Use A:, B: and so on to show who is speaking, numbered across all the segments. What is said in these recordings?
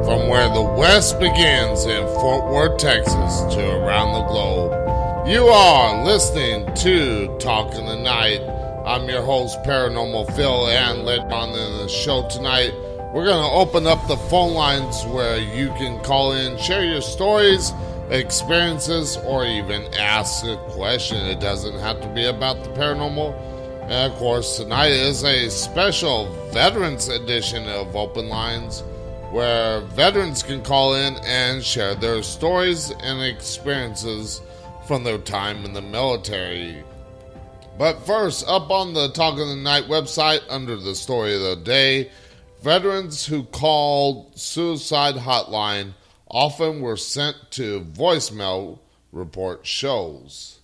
A: From where the West begins in Fort Worth, Texas, to around the globe, you are listening to Talking the Night. I'm your host, Paranormal Phil, and later on in the show tonight, we're going to open up the phone lines where you can call in, share your stories, experiences, or even ask a question. It doesn't have to be about the paranormal. And of course, tonight is a special Veterans edition of Open Lines, where veterans can call in and share their stories and experiences from their time in the military. But first, up on the Talk of the Night website, under the story of the day, veterans who called suicide hotline often were sent to voicemail, report shows.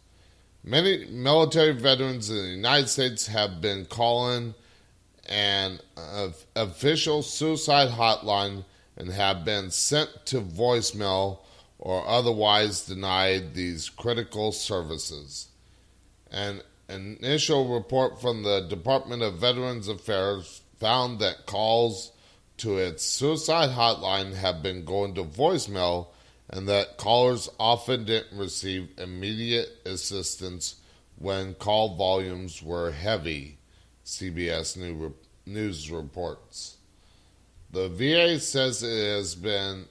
A: Many military veterans in the United States have been calling an official suicide hotline and have been sent to voicemail or otherwise denied these critical services. An initial report from the Department of Veterans Affairs found that calls to its suicide hotline have been going to voicemail and that callers often didn't receive immediate assistance when call volumes were heavy, CBS News reports. The VA says it has been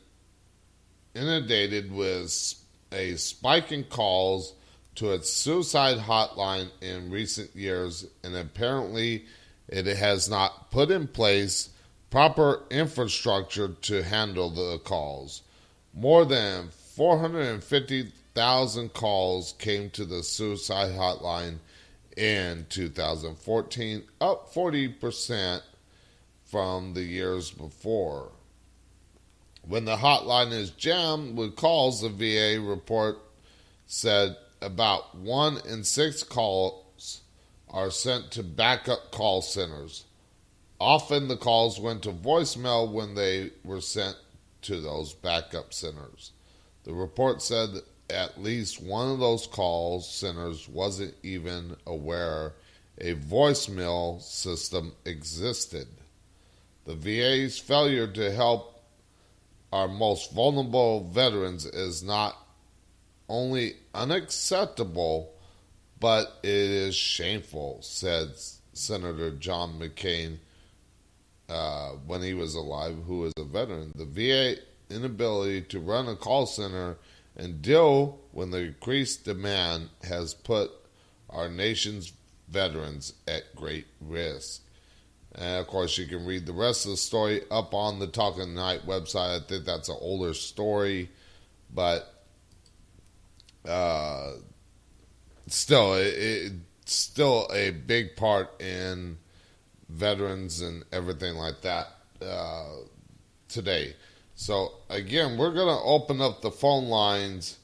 A: inundated with a spike in calls to its suicide hotline in recent years, and apparently it has not put in place proper infrastructure to handle the calls. More than 450,000 calls came to the suicide hotline in 2014, up 40% from the years before. When the hotline is jammed with calls, the VA report said about 1 in 6 calls are sent to backup call centers. Often the calls went to voicemail when they were sent to those backup centers. The report said that at least one of those call centers wasn't even aware a voicemail system existed. The VA's failure to help our most vulnerable veterans is not only unacceptable, but it is shameful, said Senator John McCain when he was alive, who is a veteran. The VA inability to run a call center and deal with the increased demand has put our nation's veterans at great risk. And of course, you can read the rest of the story up on the Talk of the Night website. I think that's an older story, but still, it's still a big part in veterans and everything like that today. So again, we're going to open up the phone lines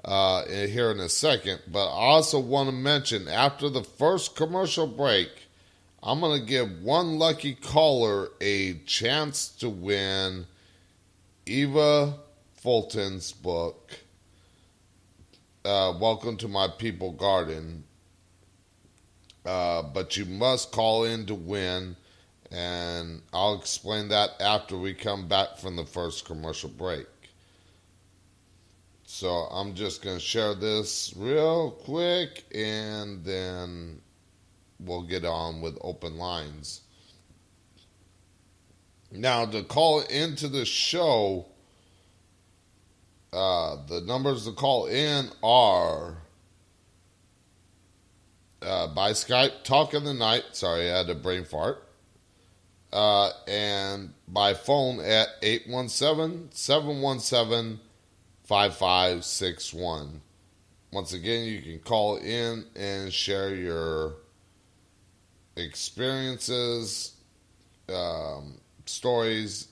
A: here in a second, but I also want to mention after the first commercial break, I'm going to give one lucky caller a chance to win Eva Fulton's book, Welcome to My People Garden. But you must call in to win, and I'll explain that after we come back from the first commercial break. So I'm just going to share this real quick, and then we'll get on with open lines. Now, to call into the show, the numbers to call in are by Skype, Talk of the Night. Sorry, I had a brain fart. And by phone at 817-717-5561. Once again, you can call in and share your experiences, stories,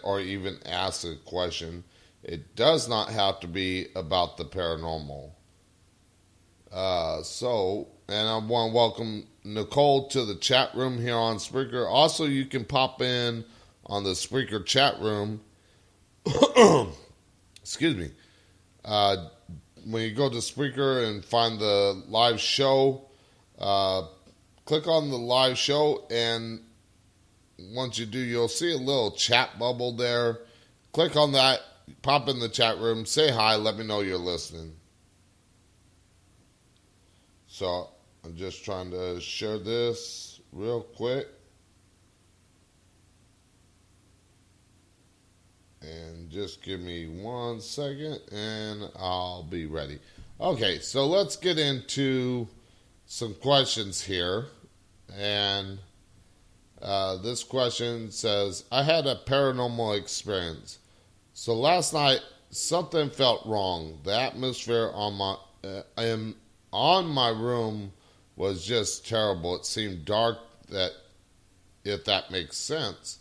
A: or even ask a question. It does not have to be about the paranormal. And I want to welcome Nicole to the chat room here on Spreaker. Also, you can pop in on the Spreaker chat room. Excuse me. When you go to Spreaker and find the live show, click on the live show, and once you do, you'll see a little chat bubble there. click on that, pop in the chat room, say hi, let me know you're listening. So I'm just trying to share this real quick. And just give me 1 second and I'll be ready. Okay, so let's get into some questions here. And this question says, I had a paranormal experience. So last night, something felt wrong. The atmosphere on my room was just terrible. It seemed dark, that if that makes sense.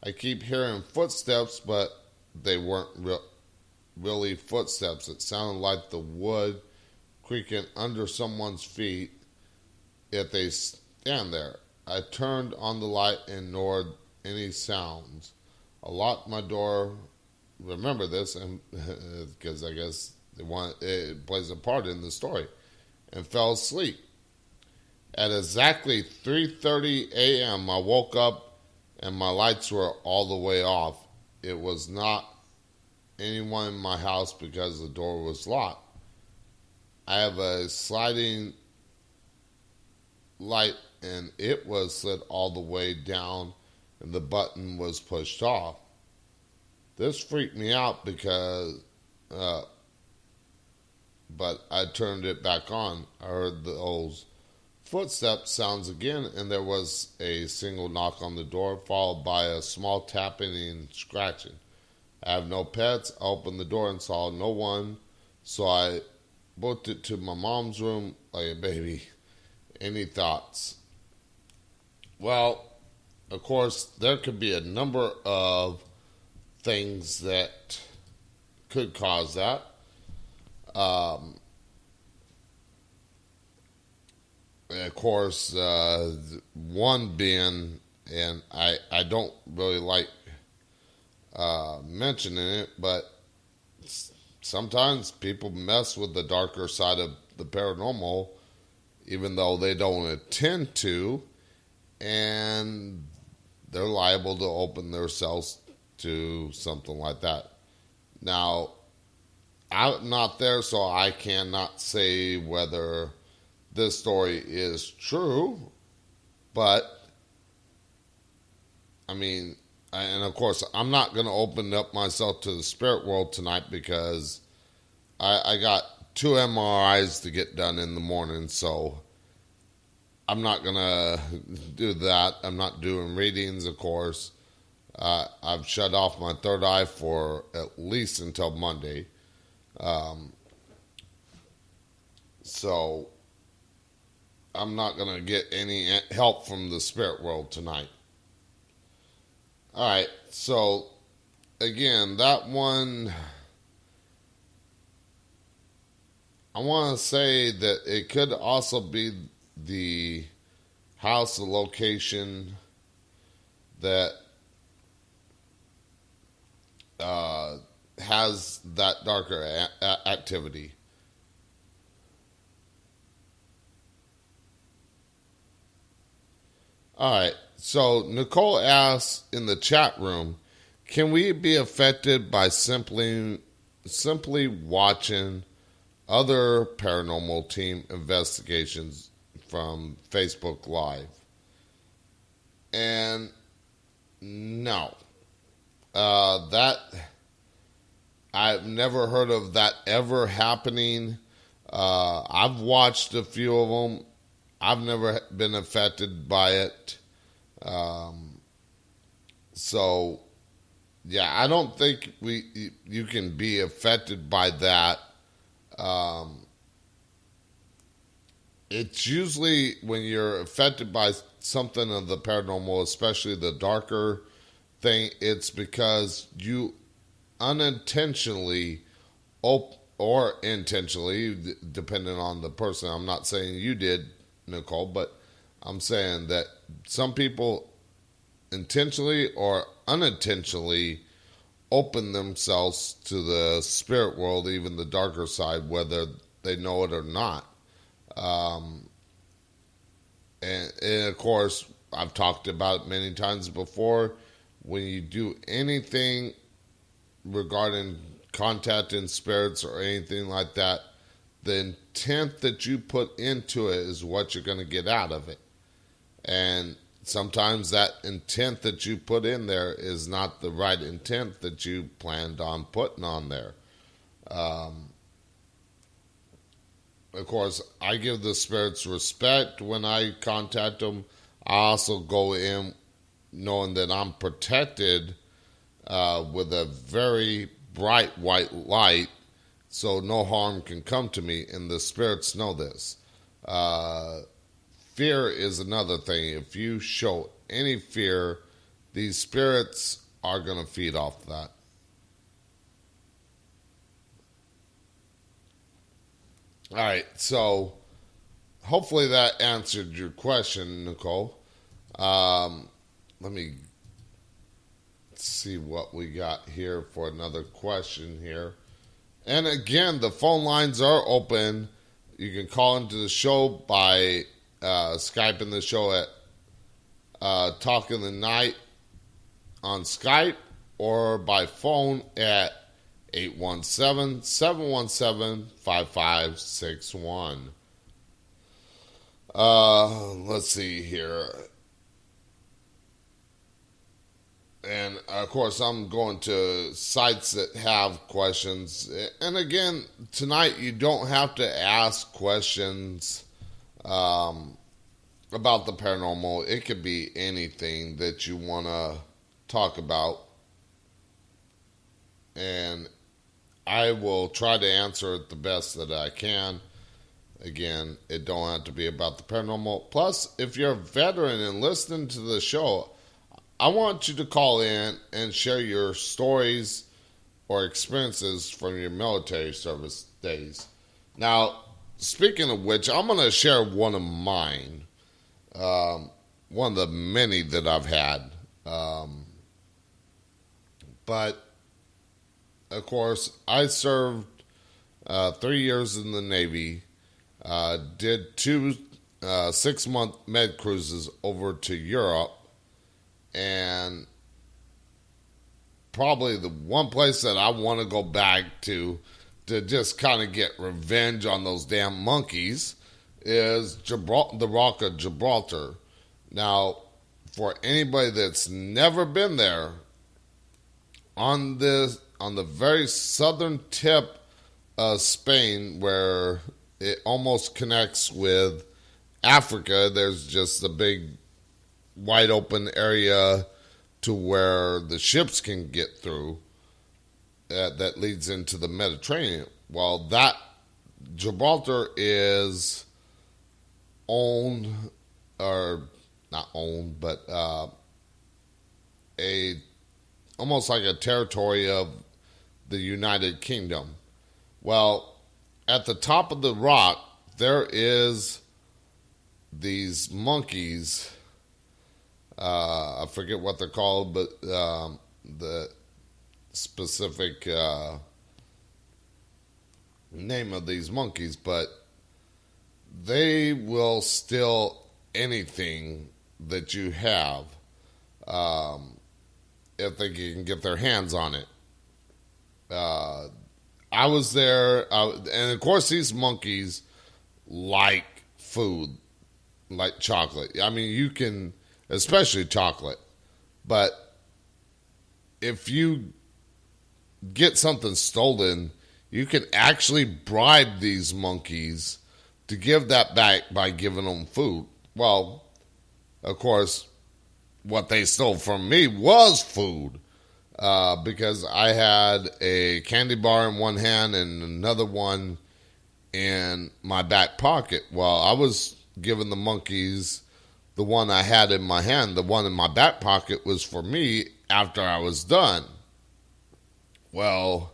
A: I keep hearing footsteps, but they weren't really footsteps. It sounded like the wood creaking under someone's feet if they stand there. I turned on the light and ignored any sounds. I locked my door. Remember this, and because I guess it plays a part in the story, and fell asleep. At exactly 3:30 a.m., I woke up and my lights were all the way off. It was not anyone in my house because the door was locked. I have a sliding light and it was slid all the way down and the button was pushed off. This freaked me out because, but I turned it back on. I heard those footstep sounds again, and there was a single knock on the door, followed by a small tapping and scratching. I have no pets. I opened the door and saw no one, so I booked it to my mom's room like a baby. Any thoughts? Well, of course, there could be a number of things that could cause that. Of course, one being, and I don't really like mentioning it, but sometimes people mess with the darker side of the paranormal, even though they don't intend to, and they're liable to open themselves to something like that. Now, I'm not there, so I cannot say whether this story is true, but I mean, and of course, I'm not going to open up myself to the spirit world tonight because I got 2 MRIs to get done in the morning, so I'm not going to do that. I'm not doing readings, of course. I've shut off my third eye for at least until Monday. So I'm not going to get any help from the spirit world tonight. All right, so again, that one, I want to say that it could also be the house, the location that has that darker activity. All right, so Nicole asks in the chat room, can we be affected by simply watching other paranormal team investigations from Facebook Live? And no, that I've never heard of that ever happening. I've watched a few of them. I've never been affected by it. So, yeah, I don't think you can be affected by that. It's usually when you're affected by something of the paranormal, especially the darker thing, it's because you unintentionally or intentionally, depending on the person. I'm not saying you did, Nicole, but I'm saying that some people intentionally or unintentionally open themselves to the spirit world, even the darker side, whether they know it or not. And of course, I've talked about it many times before. When you do anything regarding contacting spirits or anything like that, the intent that you put into it is what you're going to get out of it. And sometimes that intent that you put in there is not the right intent that you planned on putting on there. Of course, I give the spirits respect when I contact them. I also go in knowing that I'm protected with a very bright white light, so no harm can come to me, and the spirits know this. Fear is another thing. If you show any fear, these spirits are going to feed off that. All right, so hopefully that answered your question, Nicole. Let me see what we got here for another question here. And again, the phone lines are open. You can call into the show by Skyping the show at Talking the Night on Skype, or by phone at 817-717-5561. Let's see here. And, of course, I'm going to sites that have questions. And, again, tonight you don't have to ask questions about the paranormal. It could be anything that you want to talk about. And I will try to answer it the best that I can. Again, it don't have to be about the paranormal. Plus, if you're a veteran and listening to the show, I want you to call in and share your stories or experiences from your military service days. Now, speaking of which, I'm going to share one of mine. One of the many that I've had. But, of course, I served 3 years in the Navy. Did two 6-month med cruises over to Europe. And probably the one place that I want to go back to just kind of get revenge on those damn monkeys is the Rock of Gibraltar. Now, for anybody that's never been there, on the very southern tip of Spain, where it almost connects with Africa, there's just a big wide open area to where the ships can get through that leads into the Mediterranean. Well, that Gibraltar is owned, or not owned, but almost like a territory of the United Kingdom. Well, at the top of the rock, there is these monkeys. I forget what they're called, but the specific name of these monkeys, but they will steal anything that you have if they can get their hands on it. I was there, and of course these monkeys like food, like chocolate. I mean, you can, especially chocolate, but if you get something stolen, you can actually bribe these monkeys to give that back by giving them food. Well, of course, what they stole from me was food, because I had a candy bar in one hand and another one in my back pocket. Well, I was giving the monkeys the one I had in my hand. The one in my back pocket was for me after I was done. Well,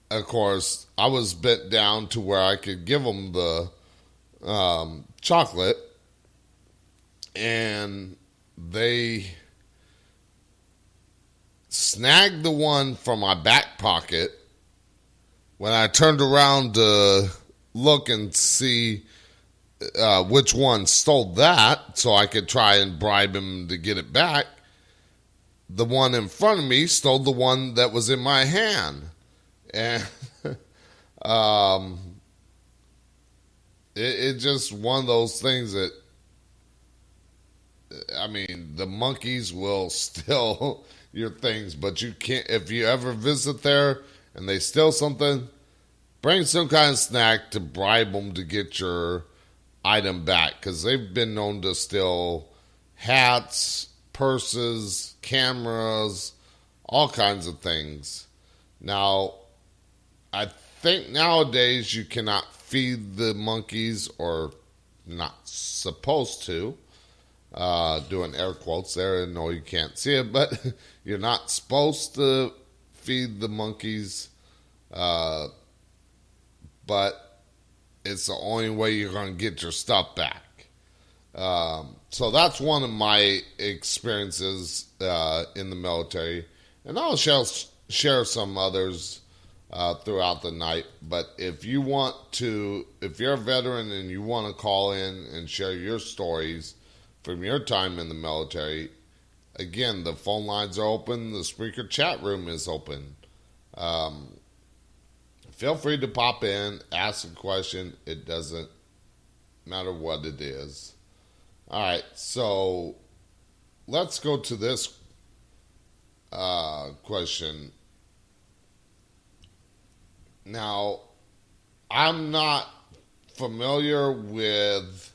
A: of course, I was bent down to where I could give them the chocolate, and they snagged the one from my back pocket. When I turned around to look and see which one stole that, so I could try and bribe him to get it back, the one in front of me stole the one that was in my hand. And um, it's just one of those things that, I mean, the monkeys will steal your things, but you can't, if you ever visit there and they steal something, bring some kind of snack to bribe them to get your item back, because they've been known to steal hats, purses, cameras, all kinds of things. Now, I think nowadays you cannot feed the monkeys, or not supposed to. Doing air quotes there. I know you can't see it, but you're not supposed to feed the monkeys. But it's the only way you're going to get your stuff back. So that's one of my experiences in the military. And I'll share some others throughout the night. But if you're a veteran and you want to call in and share your stories from your time in the military, again, the phone lines are open. The Spreaker chat room is open. Feel free to pop in, ask a question. It doesn't matter what it is. All right, so let's go to this question. Now, I'm not familiar with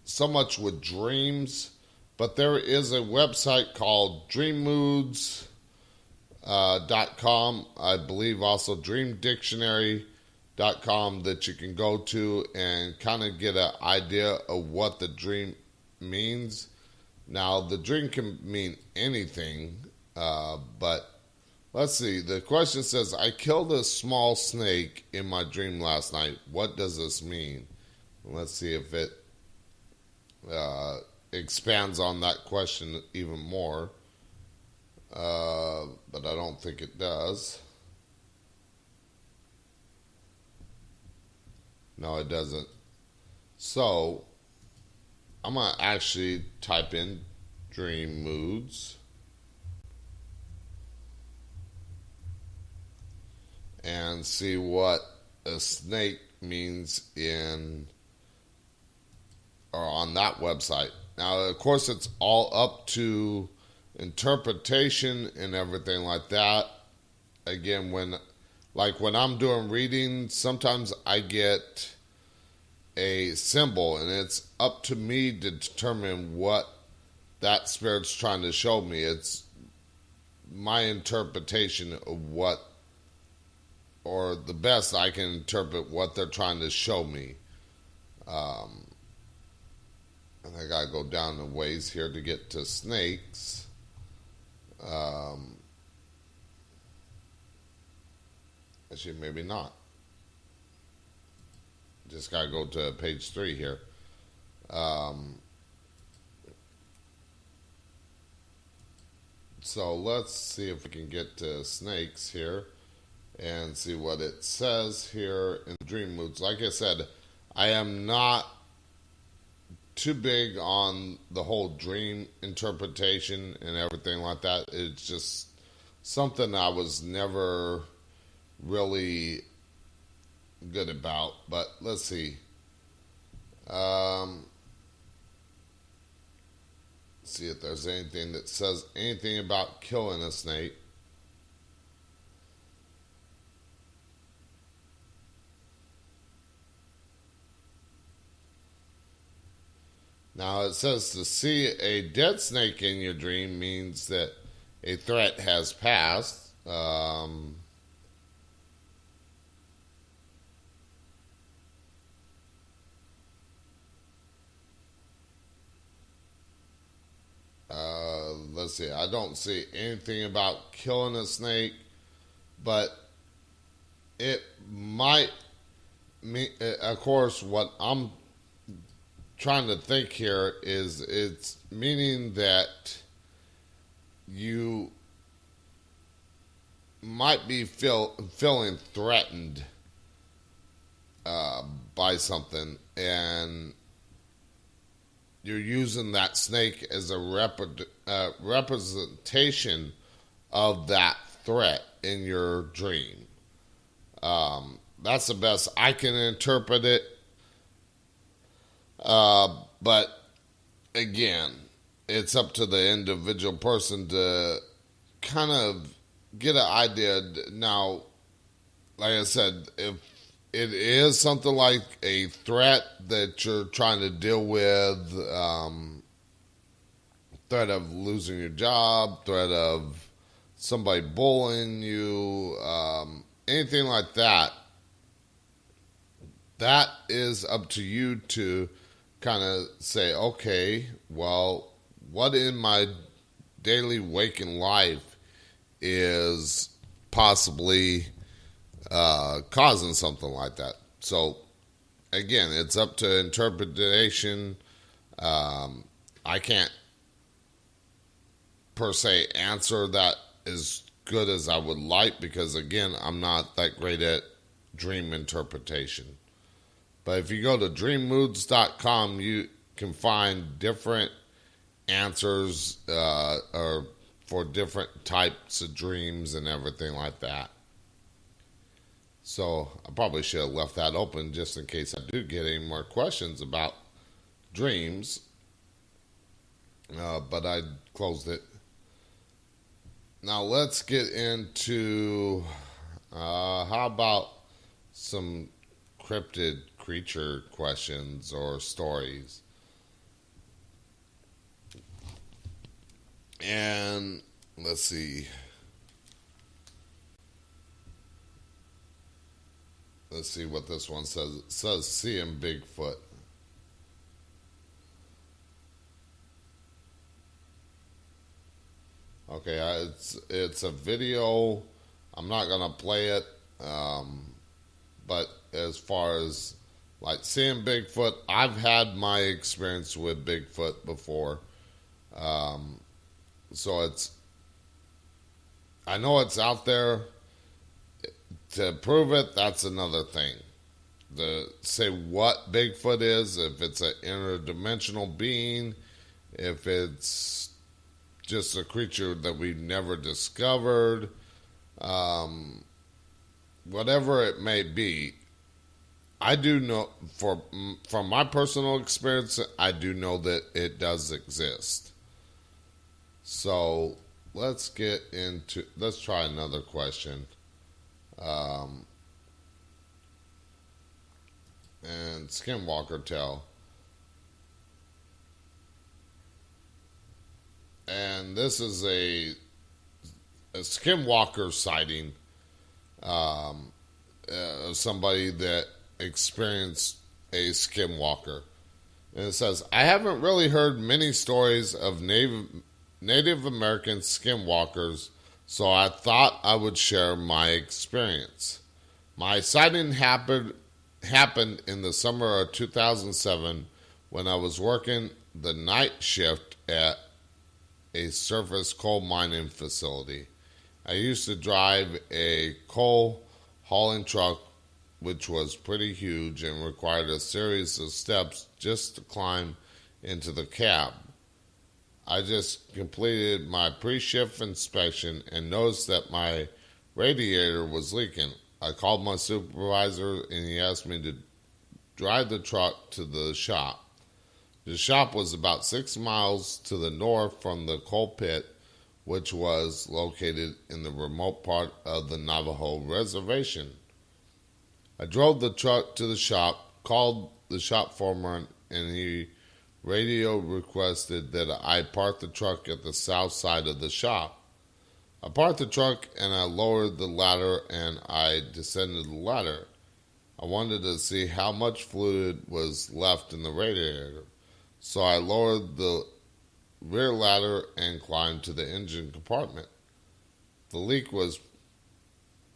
A: so much with dreams, but there is a website called dreammoods.com, I believe also dreamdictionary.com, that you can go to and kind of get an idea of what the dream means. Now, the dream can mean anything, but let's see. The question says, I killed a small snake in my dream last night. What does this mean? Let's see if it expands on that question even more. But I don't think it does. No, it doesn't. So, I'm going to actually type in dream moods. And see what a snake means on that website. Now, of course, it's all up to interpretation and everything like that. Again, when I'm doing readings, sometimes I get a symbol, and it's up to me to determine what that spirit's trying to show me. It's my interpretation of what, or the best I can interpret what they're trying to show me. And I gotta go down the ways here to get to snakes. Actually, maybe not. Just gotta go to page 3 here. So let's see if we can get to snakes here and see what it says here in dream moods. Like I said, I am not too big on the whole dream interpretation and everything like that. It's just something I was never really good about. But let's see. See if there's anything that says anything about killing a snake. Now, it says to see a dead snake in your dream means that a threat has passed. Let's see. I don't see anything about killing a snake, but it might mean, of course, what I'm trying to think here is it's meaning that you might be feeling threatened by something, and you're using that snake as a representation of that threat in your dream. That's the best I can interpret it. But again, it's up to the individual person to kind of get an idea. Now, like I said, if it is something like a threat that you're trying to deal with, threat of losing your job, threat of somebody bullying you, anything like that, that is up to you to kind of say, okay, well, what in my daily waking life is possibly causing something like that? So, again, it's up to interpretation. I can't, per se, answer that as good as I would like because, again, I'm not that great at dream interpretation. But if you go to dreammoods.com, you can find different answers or for different types of dreams and everything like that. So I probably should have left that open just in case I do get any more questions about dreams. But I closed it. Now let's get into how about some cryptid creature questions or stories. And let's see. Let's see what this one says. It says seeing Bigfoot. Okay, it's a video. I'm not gonna play it. But as far as like seeing Bigfoot, I've had my experience with Bigfoot before. So I know it's out there. To prove it, that's another thing. To say what Bigfoot is, if it's an interdimensional being, if it's just a creature that we've never discovered, whatever it may be, I do know, from my personal experience, I do know that it does exist. So let's try another question. And Skinwalker Tale. And this is a Skinwalker sighting. Somebody that experienced a Skinwalker. And it says, I haven't really heard many stories of Native American Skinwalkers, so I thought I would share my experience. My sighting happened in the summer of 2007 when I was working the night shift at a surface coal mining facility. I used to drive a coal hauling truck, which was pretty huge and required a series of steps just to climb into the cab. I just completed my pre-shift inspection and noticed that my radiator was leaking. I called my supervisor and he asked me to drive the truck to the shop. The shop was about 6 miles to the north from the coal pit, which was located in the remote part of the Navajo reservation. I drove the truck to the shop, called the shop foreman, and he radio requested that I park the truck at the south side of the shop. I parked the truck and I lowered the ladder and I descended the ladder. I wanted to see how much fluid was left in the radiator. So I lowered the rear ladder and climbed to the engine compartment. The leak was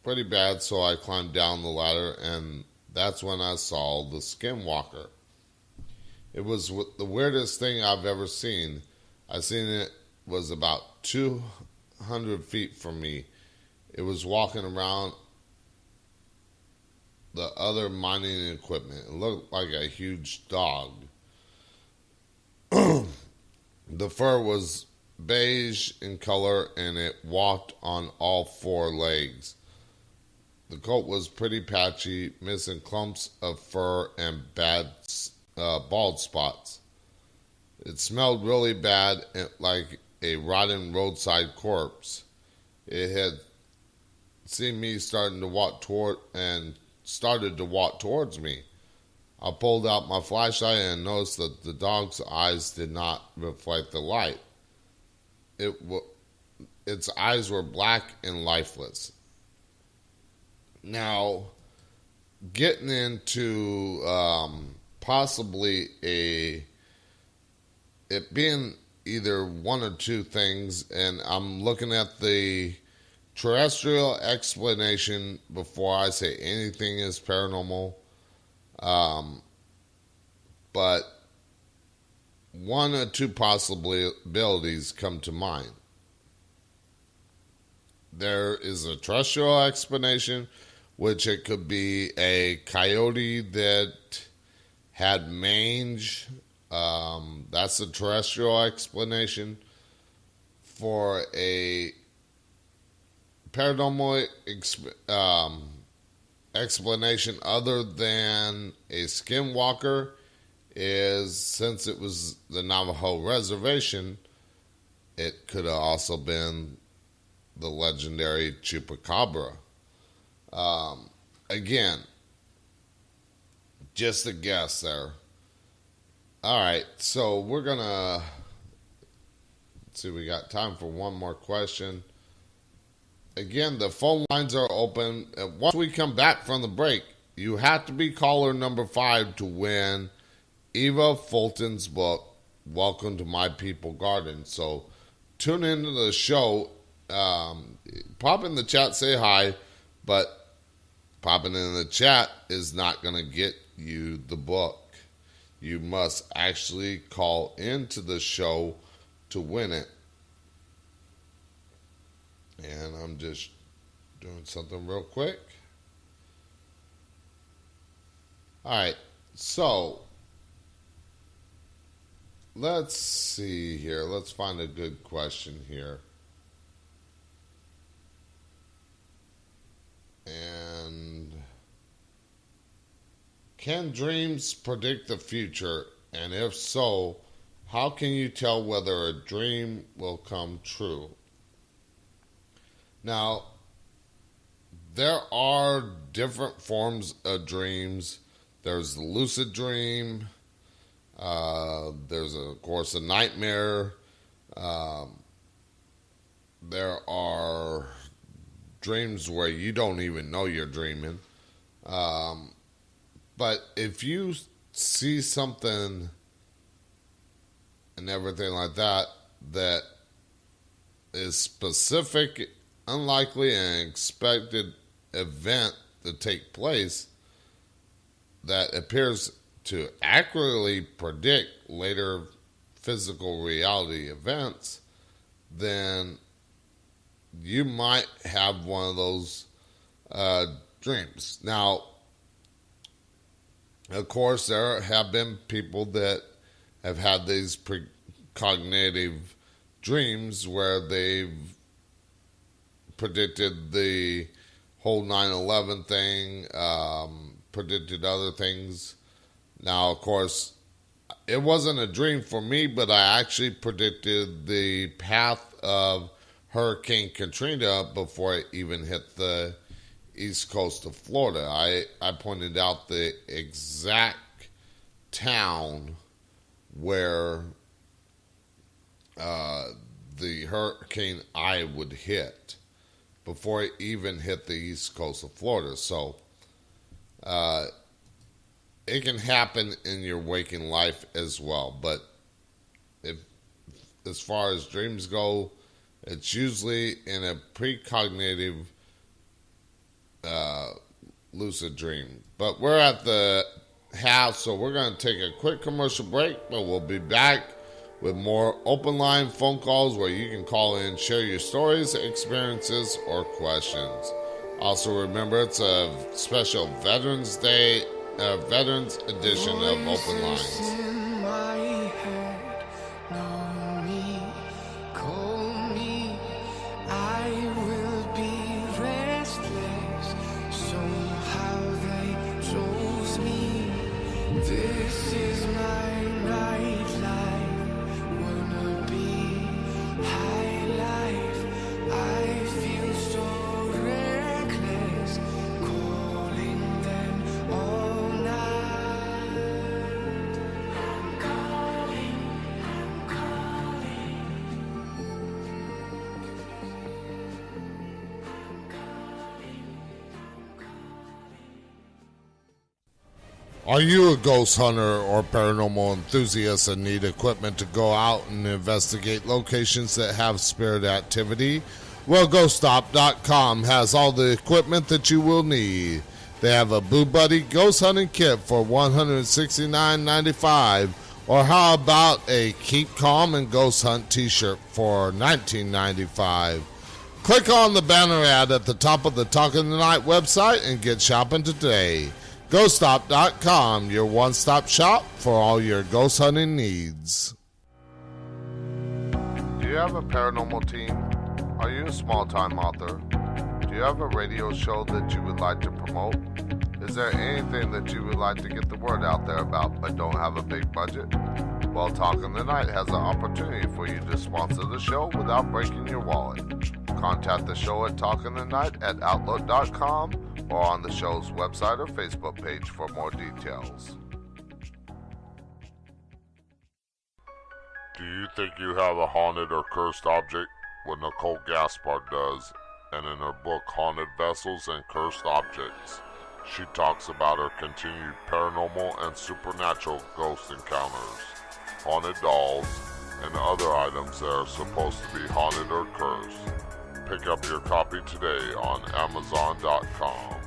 A: pretty bad, so I climbed down the ladder and that's when I saw the Skinwalker. It was the weirdest thing I've ever seen. I seen it was about 200 feet from me. It was walking around the other mining equipment. It looked like a huge dog. The fur was beige in color and it walked on all four legs. The coat was pretty patchy, missing clumps of fur and bald spots. It smelled really bad, like a rotten roadside corpse. It had seen me started to walk towards me. I pulled out my flashlight and noticed that the dog's eyes did not reflect the light. Its eyes were black and lifeless. Now, getting into possibly it being either one or two things, and I'm looking at the terrestrial explanation before I say anything is paranormal. But one or two possibilities come to mind. There is a terrestrial explanation, which it could be a coyote that had mange. That's a terrestrial explanation. For a paranormal explanation other than a skinwalker is, since it was the Navajo reservation, it could have also been the legendary Chupacabra. Again, just a guess there. All right, so we're gonna see. We got time for one more question. Again, the phone lines are open. Once we come back from the break, you have to be caller number 5 to win Eva Fulton's book, Welcome to My People Garden. So tune into the show. Pop in the chat, say hi, but popping in the chat is not going to get you the book. You must actually call into the show to win it. And I'm just doing something real quick. All right, so let's see here. Let's find a good question here. And can dreams predict the future? And if so, how can you tell whether a dream will come true? Now, there are different forms of dreams. There's the lucid dream. There's, of course, a nightmare. There are dreams where you don't even know you're dreaming. But if you see something and everything like that that is specific, unlikely, and expected event to take place that appears to accurately predict later physical reality events, then you might have one of those dreams. Now, of course, there have been people that have had these precognitive dreams where they've predicted the whole 9/11 thing, predicted other things. Now, of course, it wasn't a dream for me, but I actually predicted the path of Hurricane Katrina before it even hit the east coast of Florida. I pointed out the exact town where the hurricane I would hit before it even hit the east coast of Florida. So it can happen in your waking life as well. But as far as dreams go, it's usually in a precognitive lucid dream. But we're at the half, so we're going to take a quick commercial break, but we'll be back with more open line phone calls where you can call in, share your stories, experiences, or questions. Also remember, it's a special Veterans Day, Veterans edition of Open Lines. Are you a ghost hunter or paranormal enthusiast and need equipment to go out and investigate locations that have spirit activity? Well, GhostStop.com has all the equipment that you will need. They have a Boo Buddy ghost hunting kit for $169.95, or how about a Keep Calm and Ghost Hunt t-shirt for $19.95. Click on the banner ad at the top of the Talking Tonight website and get shopping today. GhostStop.com, your one-stop shop for all your ghost hunting needs. Do you have a paranormal team? Are you a small-time author? Do you have a radio show that you would like to promote? Is there anything that you would like to get the word out there about but don't have a big budget? Well, Talking Tonight has an opportunity for you to sponsor the show without breaking your wallet. Contact the show at talkingthenight@outlook.com or on the show's website or Facebook page for more details. Do you think you have a haunted or cursed object? Well, Nicole Gaspard does, and in her book Haunted Vessels and Cursed Objects, she talks about her continued paranormal and supernatural ghost encounters, haunted dolls, and other items that are supposed to be haunted or cursed. Pick up your copy today on Amazon.com.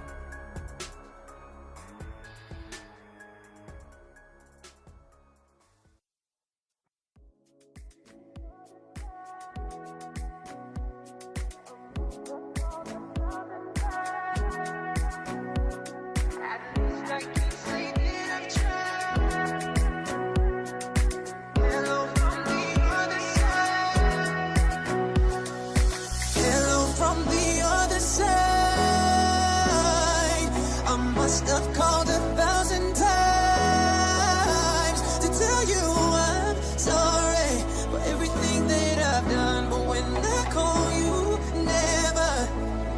B: I've called 1,000 times to tell you I'm sorry for everything that I've done. But when I call you, never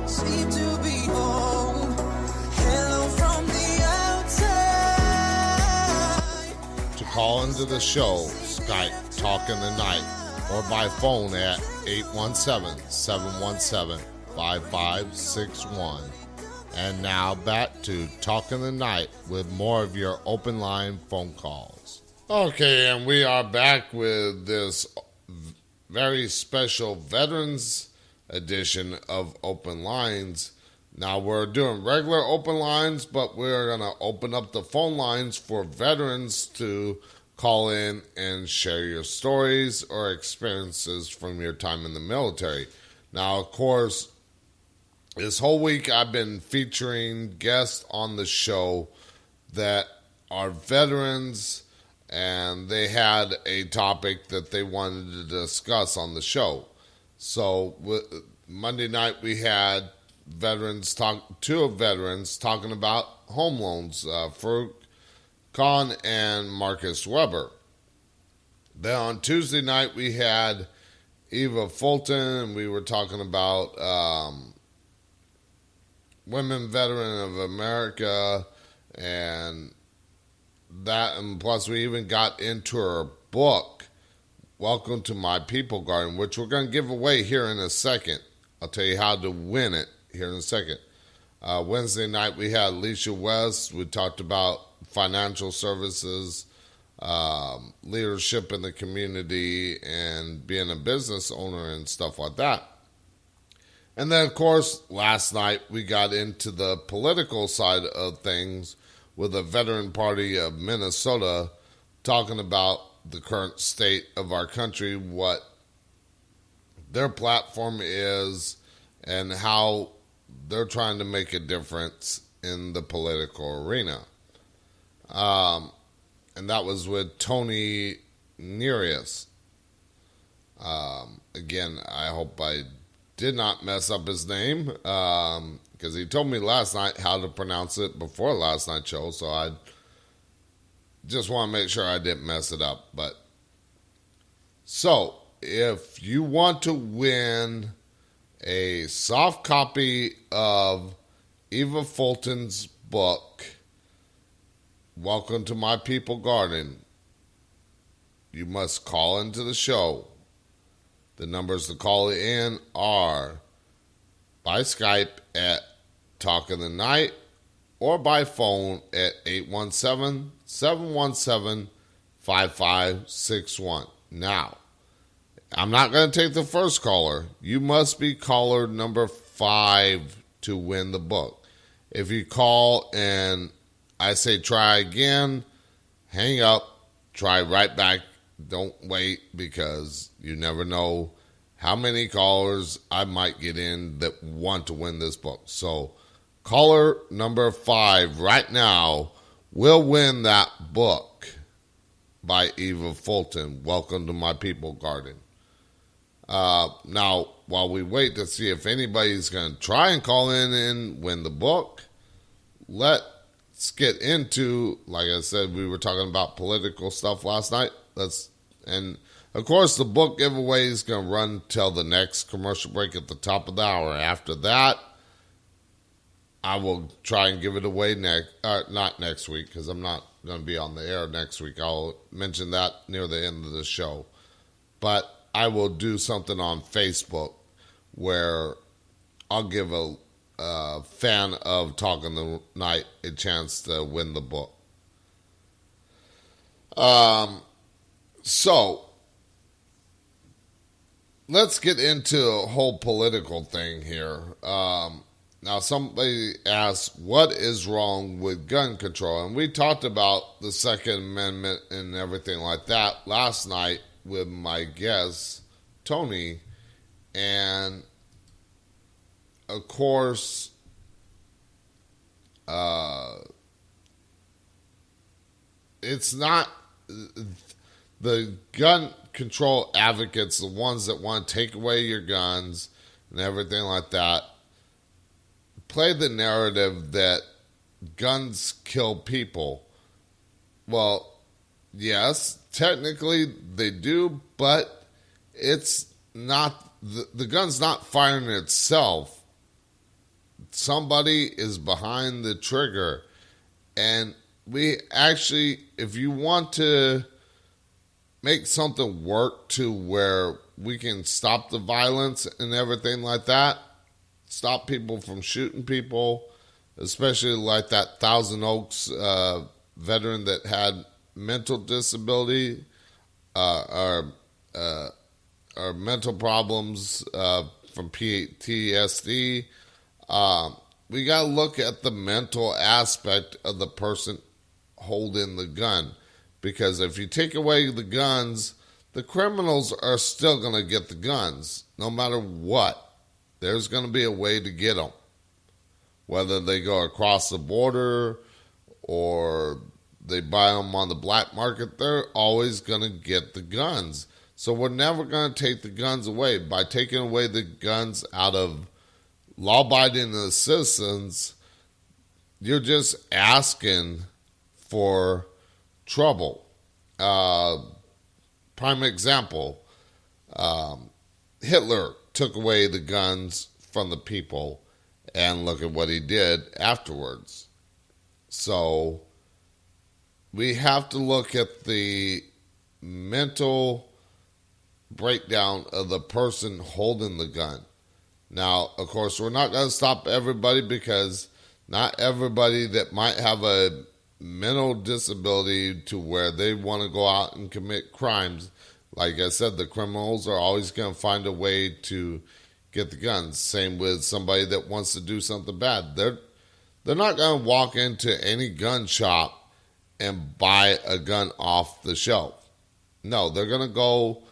B: seem to be home. Hello from the outside.
A: To call into the show, Skype Talking the Night, or by phone at 817-717-5561. And now back to Talking the Night with more of your open line phone calls. Okay, and we are back with this very special Veterans edition of Open Lines. Now we're doing regular open lines, but we're going to open up the phone lines for veterans to call in and share your stories or experiences from your time in the military. Now, of course, this whole week I've been featuring guests on the show that are veterans, and they had a topic that they wanted to discuss on the show. So Monday night we had two veterans talking about home loans, Farouk Khan and Marcus Weber. Then on Tuesday night we had Eva Fulton, and we were talking about Women Veteran of America and that, and plus we even got into her book, Welcome to My People Garden, which we're going to give away here in a second. I'll tell you how to win it here in a second. Wednesday night we had Alicia West. We talked about financial services, leadership in the community, and being a business owner and stuff like that. And then, of course, last night we got into the political side of things with the Veteran Party of Minnesota talking about the current state of our country, what their platform is, and how they're trying to make a difference in the political arena. And that was with Tony Nereus. Again, I hope I did not mess up his name, because he told me last night how to pronounce it before last night's show, so I just want to make sure I didn't mess it up. But so, if you want to win a soft copy of Eva Fulton's book, Welcome to My People Garden, you must call into the show. The numbers to call in are by Skype at Talking the Night or by phone at 817-717-5561. Now, I'm not going to take the first caller. You must be caller number 5 to win the book. If you call and I say try again, hang up, try right back. Don't wait, because you never know how many callers I might get in that want to win this book. So caller number 5 right now will win that book by Eva Fulton, Welcome to My People Garden. Now, while we wait to see if anybody's going to try and call in and win the book, let's get into, like I said, we were talking about political stuff last night. And of course, the book giveaway is going to run till the next commercial break at the top of the hour. After that, I will try and give it away not next week, because I'm not going to be on the air next week. I'll mention that near the end of the show. But I will do something on Facebook where I'll give a fan of Talking the Night a chance to win the book. So, let's get into a whole political thing here. Now, somebody asked, what is wrong with gun control? And we talked about the Second Amendment and everything like that last night with my guest, Tony. And, of course, it's not the gun control advocates, the ones that want to take away your guns and everything like that, play the narrative that guns kill people. Well, yes, technically they do, but it's not, the gun's not firing itself. Somebody is behind the trigger. And we actually, if you want to make something work to where we can stop the violence and everything like that, stop people from shooting people, especially like that Thousand Oaks veteran that had mental disability or mental problems from PTSD. We got to look at the mental aspect of the person holding the gun. Because if you take away the guns, the criminals are still going to get the guns, no matter what. There's going to be a way to get them. Whether they go across the border or they buy them on the black market, they're always going to get the guns. So we're never going to take the guns away. By taking away the guns out of law-abiding citizens, you're just asking for trouble. Prime example, Hitler took away the guns from the people, and look at what he did afterwards. So we have to look at the mental breakdown of the person holding the gun. Now, of course, we're not going to stop everybody, because not everybody that might have a mental disability to where they want to go out and commit crimes. Like I said, the criminals are always going to find a way to get the guns. Same with somebody that wants to do something bad. They're not going to walk into any gun shop and buy a gun off the shelf. No, they're going to go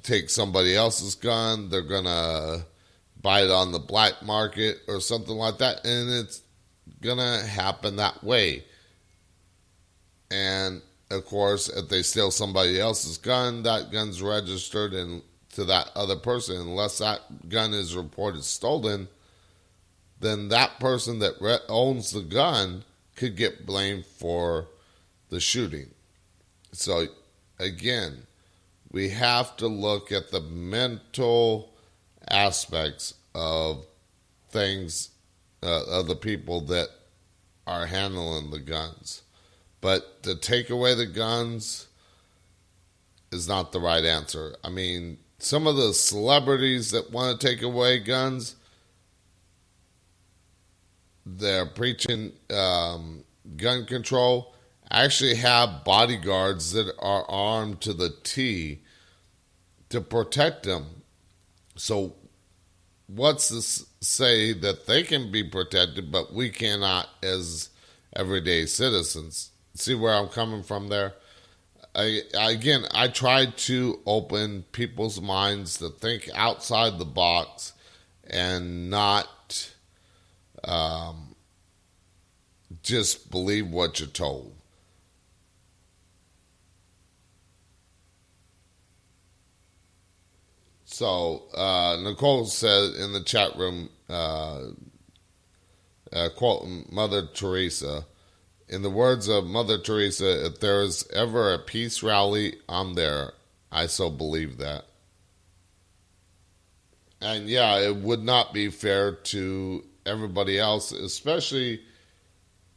A: take somebody else's gun. They're going to buy it on the black market or something like that. And it's going to happen that way. And of course, if they steal somebody else's gun, that gun's registered to that other person. Unless that gun is reported stolen, then that person that owns the gun could get blamed for the shooting. So again, we have to look at the mental aspects of things, of the people that are handling the guns. But to take away the guns is not the right answer. I mean, some of the celebrities that want to take away guns, they're preaching gun control actually have bodyguards that are armed to the T to protect them. So what's to say that they can be protected, but we cannot as everyday citizens? See where I'm coming from there? I try to open people's minds to think outside the box and not just believe what you're told. So Nicole said in the chat room, quoting Mother Teresa, in the words of Mother Teresa, if there is ever a peace rally, I'm there. I so believe that. And yeah, it would not be fair to everybody else, especially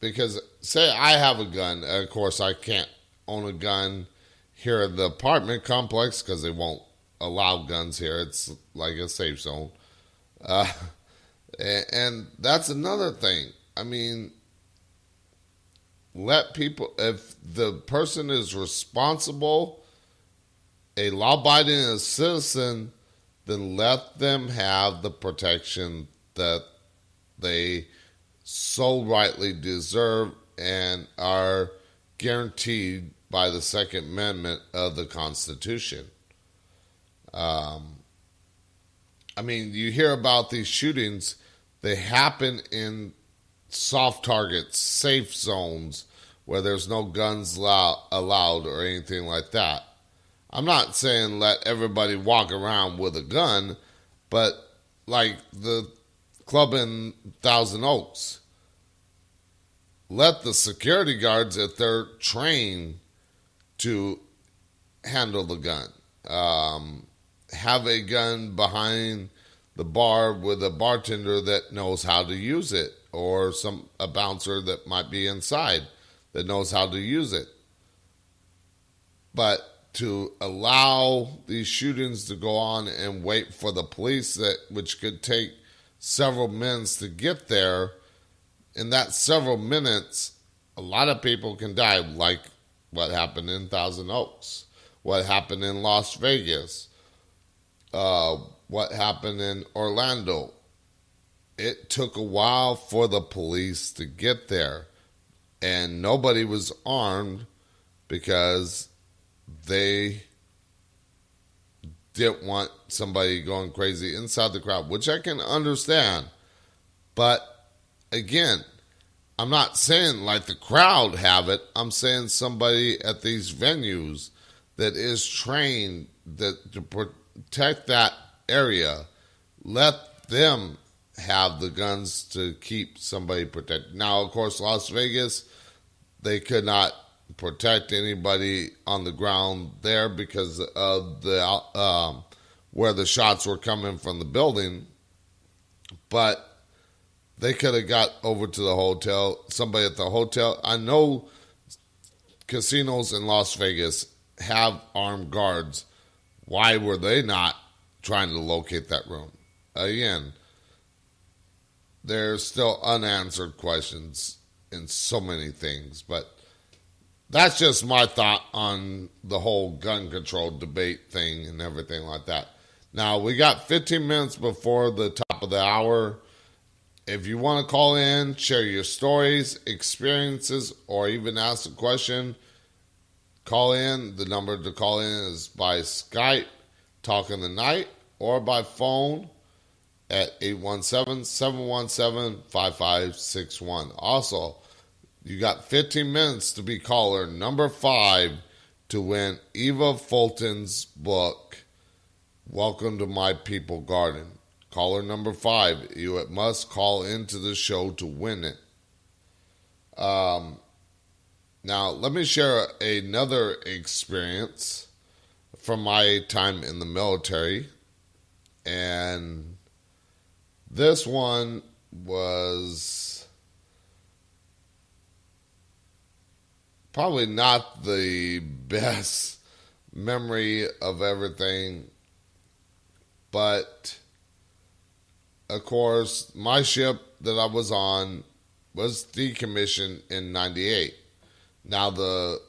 A: because, say I have a gun. Of course, I can't own a gun here at the apartment complex because they won't allow guns here. It's like a safe zone. And that's another thing. I mean, let people, if the person is responsible, a law-abiding citizen, then let them have the protection that they so rightly deserve and are guaranteed by the Second Amendment of the Constitution. I mean, you hear about these shootings, they happen in soft targets, safe zones, where there's no guns allowed or anything like that. I'm not saying let everybody walk around with a gun, but like the club in Thousand Oaks, let the security guards, if they're trained to handle the gun, have a gun behind the bar with a bartender that knows how to use it, or a bouncer that might be inside that knows how to use it. But to allow these shootings to go on and wait for the police, which could take several minutes to get there, in that several minutes, a lot of people can die, like what happened in Thousand Oaks, what happened in Las Vegas, what happened in Orlando. It took a while for the police to get there, and nobody was armed because they didn't want somebody going crazy inside the crowd, which I can understand. But again, I'm not saying like the crowd have it. I'm saying somebody at these venues that is trained to protect that area, let them have the guns to keep somebody protected. Now, of course, Las Vegas, they could not protect anybody on the ground there because of the where the shots were coming from the building. But they could have got over to the hotel, somebody at the hotel. I know casinos in Las Vegas have armed guards. Why were they not trying to locate that room? Again, there's still unanswered questions in so many things, but that's just my thought on the whole gun control debate thing and everything like that. Now, we got 15 minutes before the top of the hour. If you want to call in, share your stories, experiences, or even ask a question, call in. The number to call in is by Skype, Talking the Night, or by phone at 817-717-5561. Also, you got 15 minutes to be caller number 5 to win Eva Fulton's book, Welcome to My People Garden. Caller number 5. You must call into the show to win it. Now, let me share another experience from my time in the military. And this one was probably not the best memory of everything, but of course, my ship that I was on was decommissioned in 98. Now, the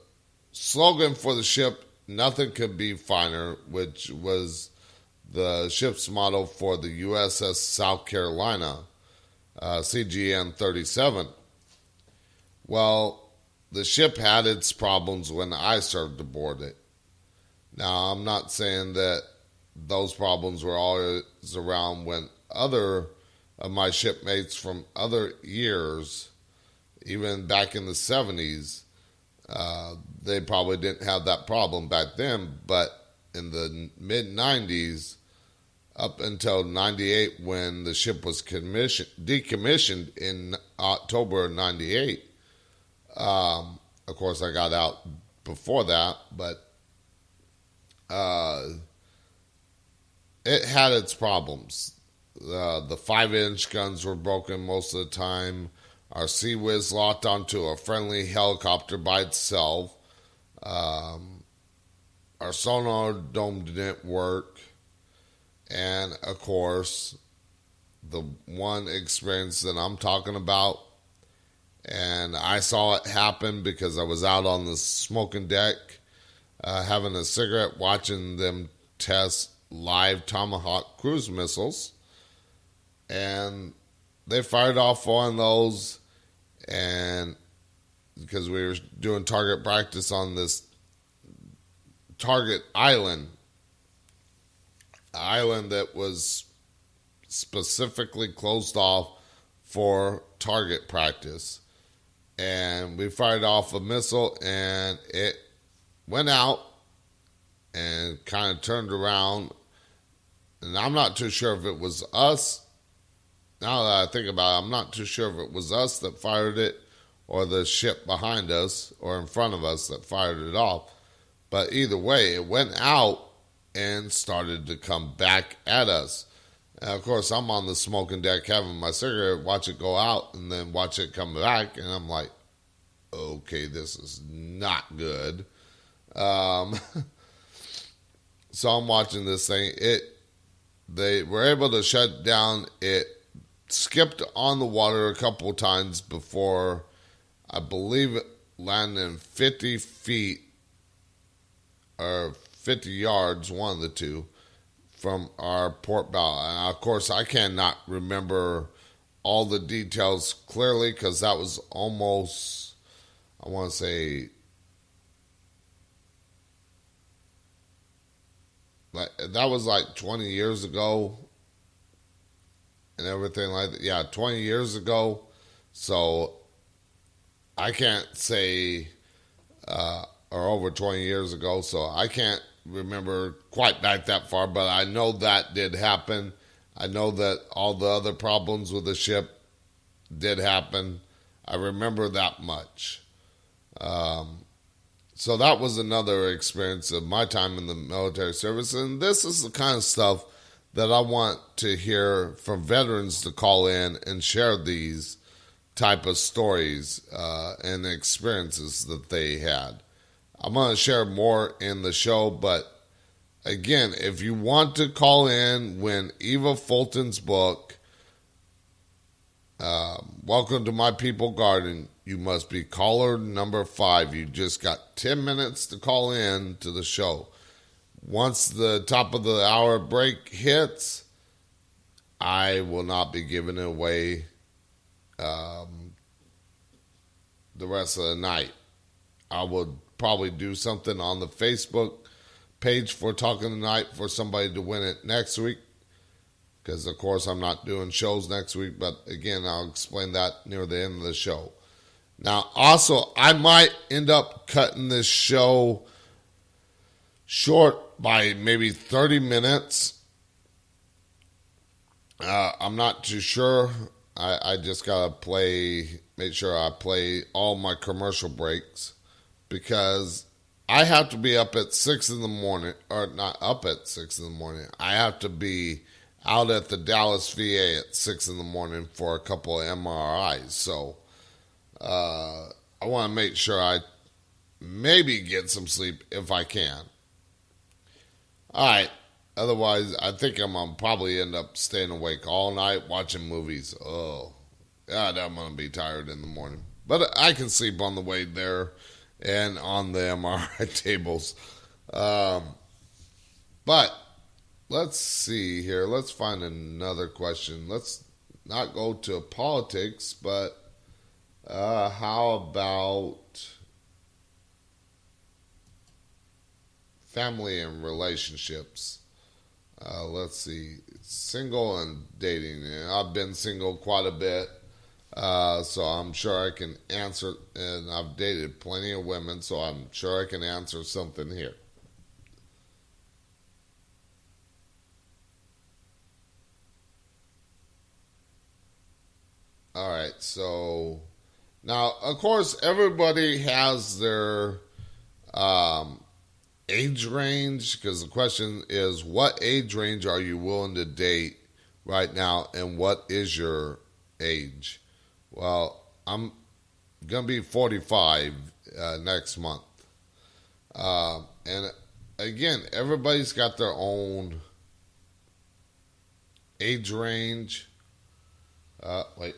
A: slogan for the ship, "Nothing Could Be Finer," which was the ship's motto for the USS South Carolina, CGN 37. Well, the ship had its problems when I served aboard it. Now, I'm not saying that those problems were always around when other of my shipmates from other years, even back in the 70s, they probably didn't have that problem back then. But in the mid-90s, up until 98, when the ship was decommissioned in October of 98, of course, I got out before that, but it had its problems. The 5-inch guns were broken most of the time. Our Sea Whiz locked onto a friendly helicopter by itself. Our sonar dome didn't work. And, of course, the one experience that I'm talking about, and I saw it happen because I was out on the smoking deck having a cigarette watching them test live Tomahawk cruise missiles. And they fired off one of those, and because we were doing target practice on this target island that was specifically closed off for target practice. And we fired off a missile, and it went out and kind of turned around. And I'm not too sure if it was us. Now that I think about it, I'm not too sure if it was us that fired it or the ship behind us or in front of us that fired it off. But either way, it went out and started to come back at us. And of course, I'm on the smoking deck having my cigarette, watch it go out, and then watch it come back. And I'm like, okay, this is not good. So I'm watching this thing. They were able to shut down. It skipped on the water a couple of times before, I believe, it landed 50 feet or 50 yards, one of the two, from our port bow. And of course, I cannot remember all the details clearly because that was almost, I want to say, that was like 20 years ago and everything like that. Yeah, 20 years ago. So I can't say, or over 20 years ago, so I can't remember quite back that far, but I know that did happen. I know that all the other problems with the ship did happen. I remember that much. So that was another experience of my time in the military service. And this is the kind of stuff that I want to hear from veterans to call in and share these type of stories and experiences that they had. I'm going to share more in the show, but again, if you want to call in when Eva Fulton's book, Welcome to My People Garden, you must be caller number 5. You just got 10 minutes to call in to the show. Once the top of the hour break hits, I will not be giving it away the rest of the night. I will probably do something on the Facebook page for Talking Tonight for somebody to win it next week. Because, of course, I'm not doing shows next week. But, again, I'll explain that near the end of the show. Now, also, I might end up cutting this show short by maybe 30 minutes. I'm not too sure. I just got to make sure I play all my commercial breaks. Because I have to be up at 6 in the morning. Or not up at 6 in the morning. I have to be out at the Dallas VA at 6 in the morning for a couple of MRIs. So I want to make sure I maybe get some sleep if I can. All right. Otherwise, I think I'm going to probably end up staying awake all night watching movies. Oh, God, I'm going to be tired in the morning. But I can sleep on the way there and on the MRI tables. But let's see here. Let's find another question. Let's not go to politics, but how about family and relationships? Let's see. Single and dating. I've been single quite a bit, so I'm sure I can answer. And I've dated plenty of women, so I'm sure I can answer something here. All right, so now, of course, everybody has their um, age range because the question is, what age range are you willing to date right now, and what is your age? Well, I'm gonna be 45 next month, and again, everybody's got their own age range. Wait.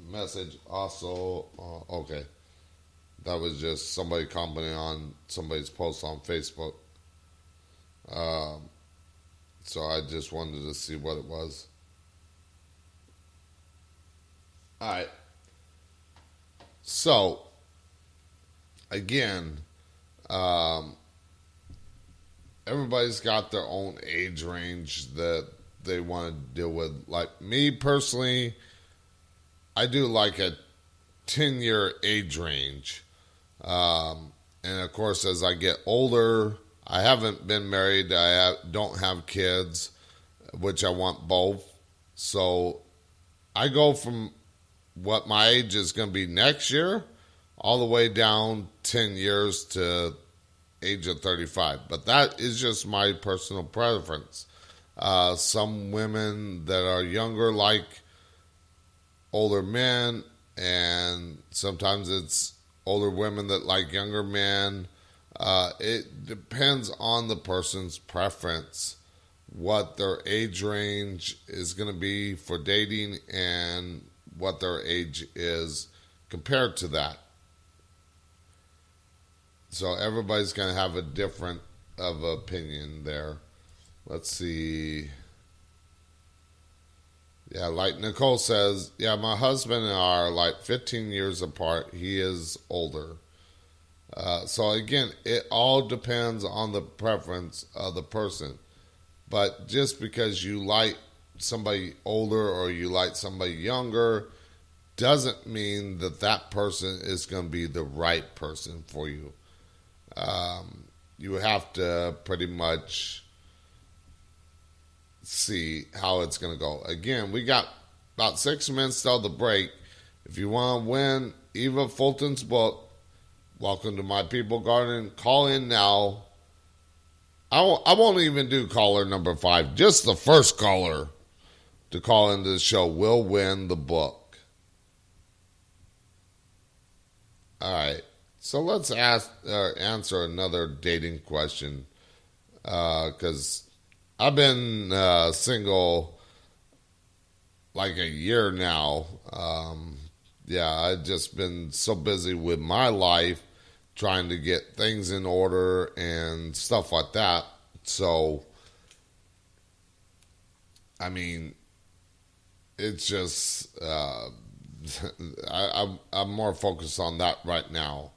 A: Message also. Okay, that was just somebody commenting on somebody's post on Facebook. Um, so I just wanted to see what it was. All right. So again, um, everybody's got their own age range that they want to deal with. Like me personally, I do like a 10-year age range. And of course, as I get older, I haven't been married, don't have kids, which I want both. So I go from what my age is going to be next year all the way down 10 years to age of 35. But that is just my personal preference. Some women that are younger like older men, and sometimes it's older women that like younger men. It depends on the person's preference, what their age range is going to be for dating, and what their age is compared to that. So everybody's going to have a different of opinion there. Let's see. Yeah, like Nicole says, yeah, my husband and I are like 15 years apart. He is older. So again, it all depends on the preference of the person. But just because you like somebody older or you like somebody younger doesn't mean that that person is going to be the right person for you. You have to pretty much see how it's going to go. Again, we got about 6 minutes till the break. If you want to win Eva Fulton's book, Welcome to My People Garden, call in now. I won't even do caller number 5. Just the first caller to call into the show will win the book. All right. So let's answer another dating question, because I've been single like a year now. Yeah, I've just been so busy with my life trying to get things in order and stuff like that. So, I mean, it's just I'm more focused on that right now.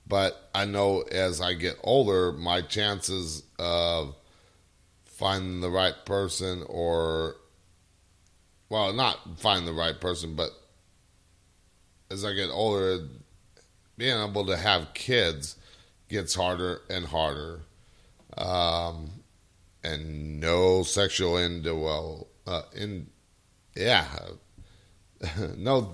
A: But I know as I get older, my chances of finding the right person, or, well, not finding the right person, but as I get older, being able to have kids gets harder and harder. And no sexual yeah, no,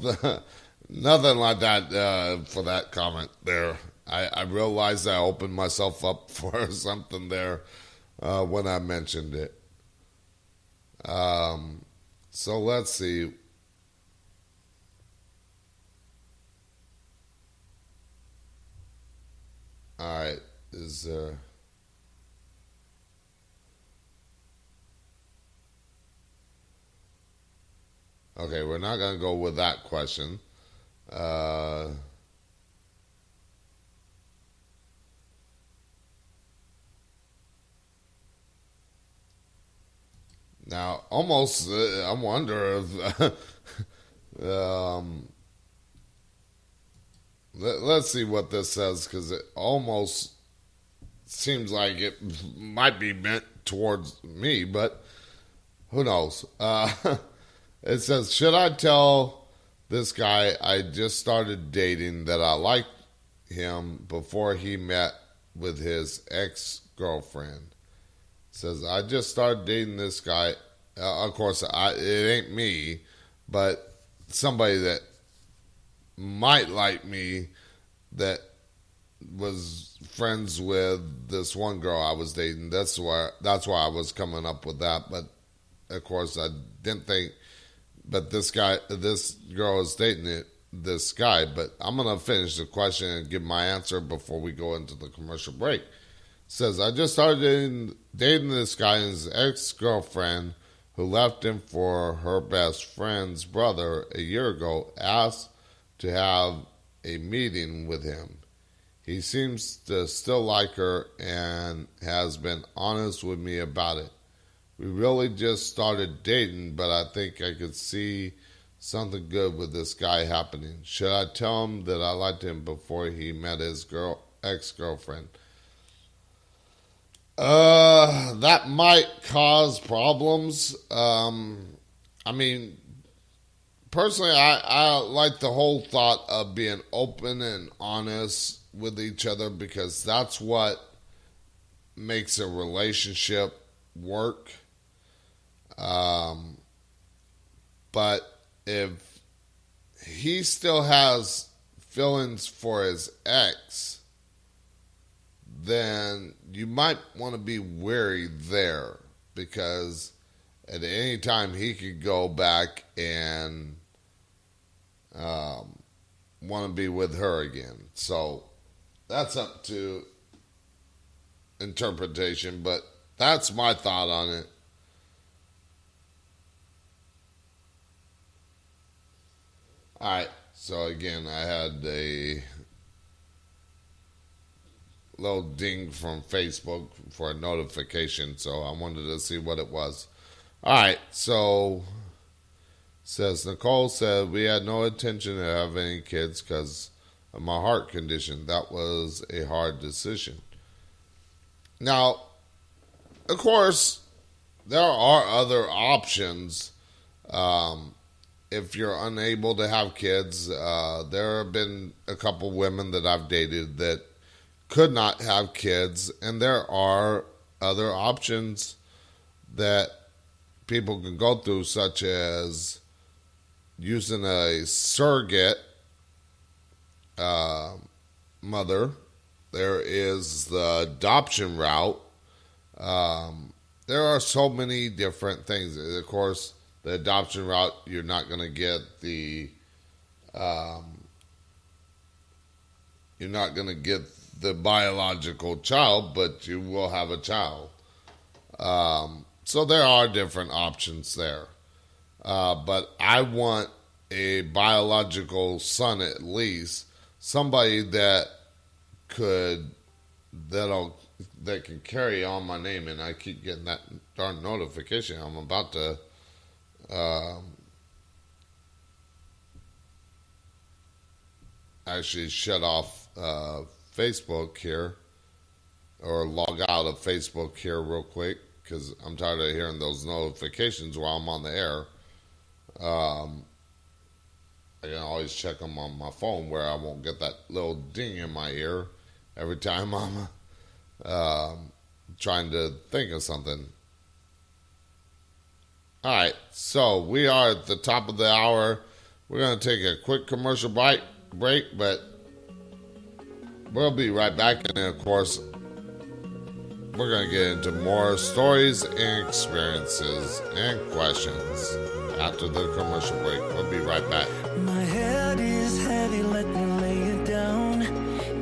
A: nothing like that for that comment there. I realized I opened myself up for something there when I mentioned it. So let's see. All right, is there? Okay, we're not going to go with that question. Now, almost, I wonder if, let's see what this says, because it almost seems like it might be meant towards me, but who knows? It says, should I tell this guy I just started dating that I like him before he met with his ex-girlfriend? Says, I just started dating this guy. Of course, it ain't me, but somebody that might like me that was friends with this one girl I was dating. That's why I was coming up with that. But of course, I didn't think. But this girl is dating this guy. But I'm gonna finish the question and give my answer before we go into the commercial break. It says, I just started dating this guy and his ex-girlfriend, who left him for her best friend's brother a year ago, asked to have a meeting with him. He seems to still like her and has been honest with me about it. We really just started dating, but I think I could see something good with this guy happening. Should I tell him that I liked him before he met his ex-girlfriend? That might cause problems. I mean, personally, I like the whole thought of being open and honest with each other, because that's what makes a relationship work. But if he still has feelings for his ex, then you might want to be wary there, because at any time he could go back and want to be with her again. So that's up to interpretation, but that's my thought on it. Alright, so again, I had a little ding from Facebook for a notification, so I wanted to see what it was. Alright, so says Nicole said we had no intention to have any kids because of my heart condition. That was a hard decision. Now, of course, there are other options. If you're unable to have kids, there have been a couple women that I've dated that could not have kids, and there are other options that people can go through, such as using a surrogate mother. There is the adoption route. There are so many different things. Of course, the adoption route, you're not going to get the biological child, but you will have a child. So there are different options there. But I want a biological son, at least, somebody that can carry on my name. And I keep getting that darn notification. I'm about to actually shut off Facebook here, or log out of Facebook here real quick, because I'm tired of hearing those notifications while I'm on the air. I can always check them on my phone where I won't get that little ding in my ear every time I'm trying to think of something. Alright, so we are at the top of the hour. We're going to take a quick commercial break, but we'll be right back. And then, of course, we're going to get into more stories and experiences and questions after the commercial break. We'll be right back.
B: My head is heavy, let me lay it down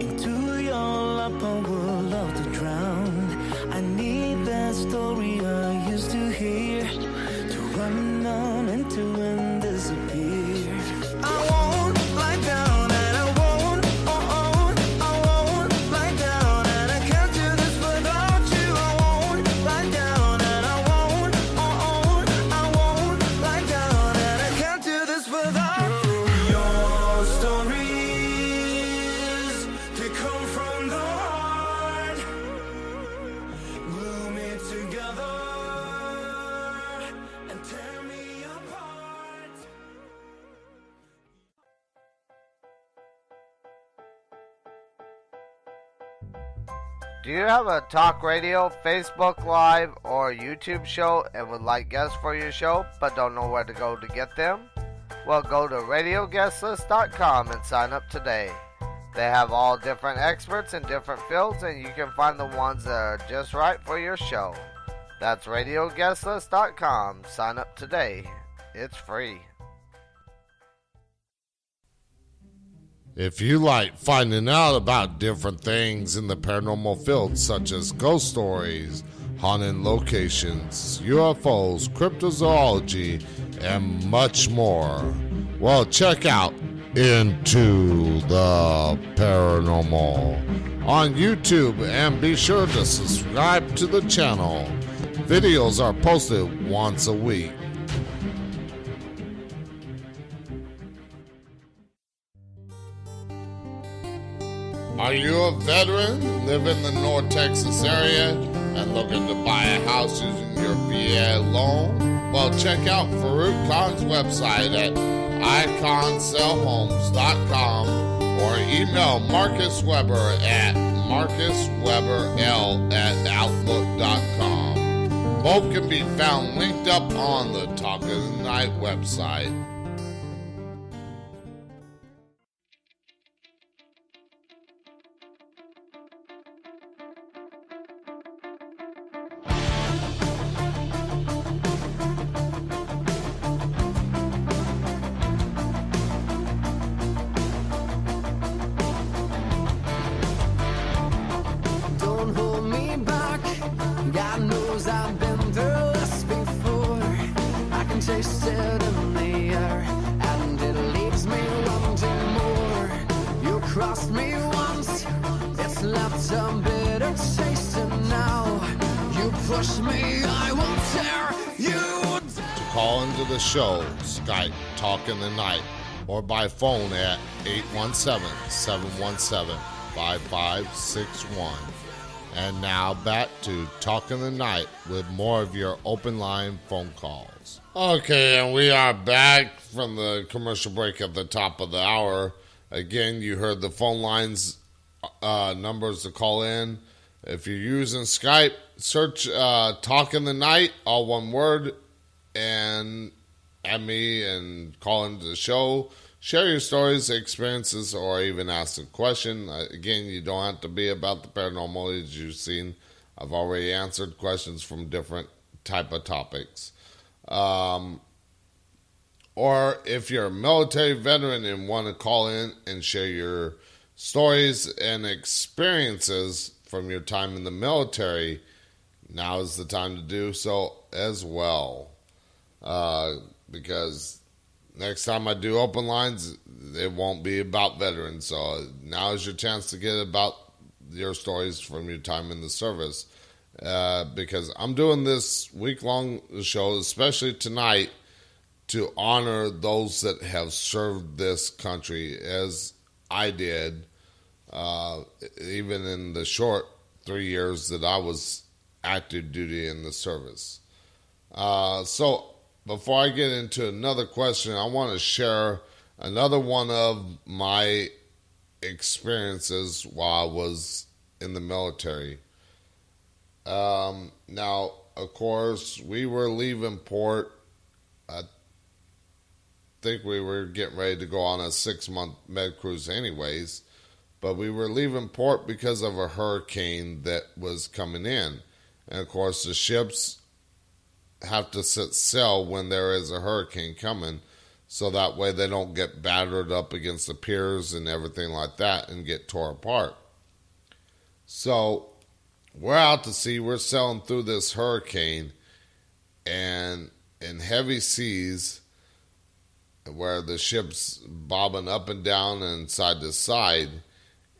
B: into your lap, I would love to drown. I need that story I used to hear to run on and to end this
C: Do you have a talk radio, Facebook Live, or YouTube show and would like guests for your show but don't know where to go to get them? Well, go to radioguestlist.com and sign up today. They have all different experts in different fields, and you can find the ones that are just right for your show. That's radioguestlist.com. Sign up today. It's free.
A: If you like finding out about different things in the paranormal field, such as ghost stories, haunted locations, UFOs, cryptozoology, and much more, well, check out Into the Paranormal on YouTube, and be sure to subscribe to the channel. Videos are posted once a week. Are you a veteran, live in the North Texas area, and looking to buy a house using your VA loan? Well, check out Farouk Khan's website at iconsellhomes.com or email Marcus Weber at marcusweberl@outlook.com. Both can be found linked up on the Talk of the Night website. The show, Skype Talk in the Night, or by phone at 817-717-5561. And now back to Talk in the Night with more of your open line phone calls. Okay, and we are back from the commercial break at the top of the hour. Again, you heard the phone lines numbers to call in. If you're using Skype, search Talk in the Night, all one word, and add me and call into the show. Share your stories, experiences, or even ask a question. Again, you don't have to be about the paranormal. As you've seen, I've already answered questions from different type of topics. Or if you're a military veteran and want to call in and share your stories and experiences from your time in the military, now is the time to do so as well. Because next time I do open lines, it won't be about veterans. So now is your chance to get about your stories from your time in the service. Because I'm doing this week-long show, especially tonight, to honor those that have served this country as I did, even in the short 3 years that I was active duty in the service. So before I get into another question, I want to share another one of my experiences while I was in the military. Now, of course, we were leaving port. I think we were getting ready to go on a 6-month med cruise anyways, but we were leaving port because of a hurricane that was coming in. And of course, the ships have to set sail when there is a hurricane coming, so that way they don't get battered up against the piers and everything like that and get tore apart. So we're out to sea, we're sailing through this hurricane, and in heavy seas where the ship's bobbing up and down and side to side,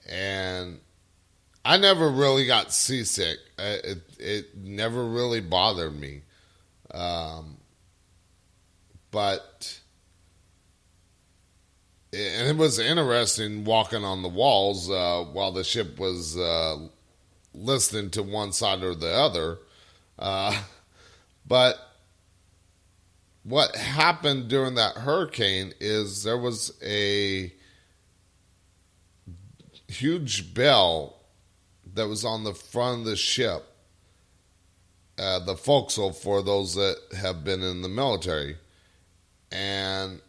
A: and I never really got seasick. It never really bothered me. But it was interesting walking on the walls while the ship was listening to one side or the other. But what happened during that hurricane is there was a huge bell that was on the front of the ship, the forecastle for those that have been in the military. And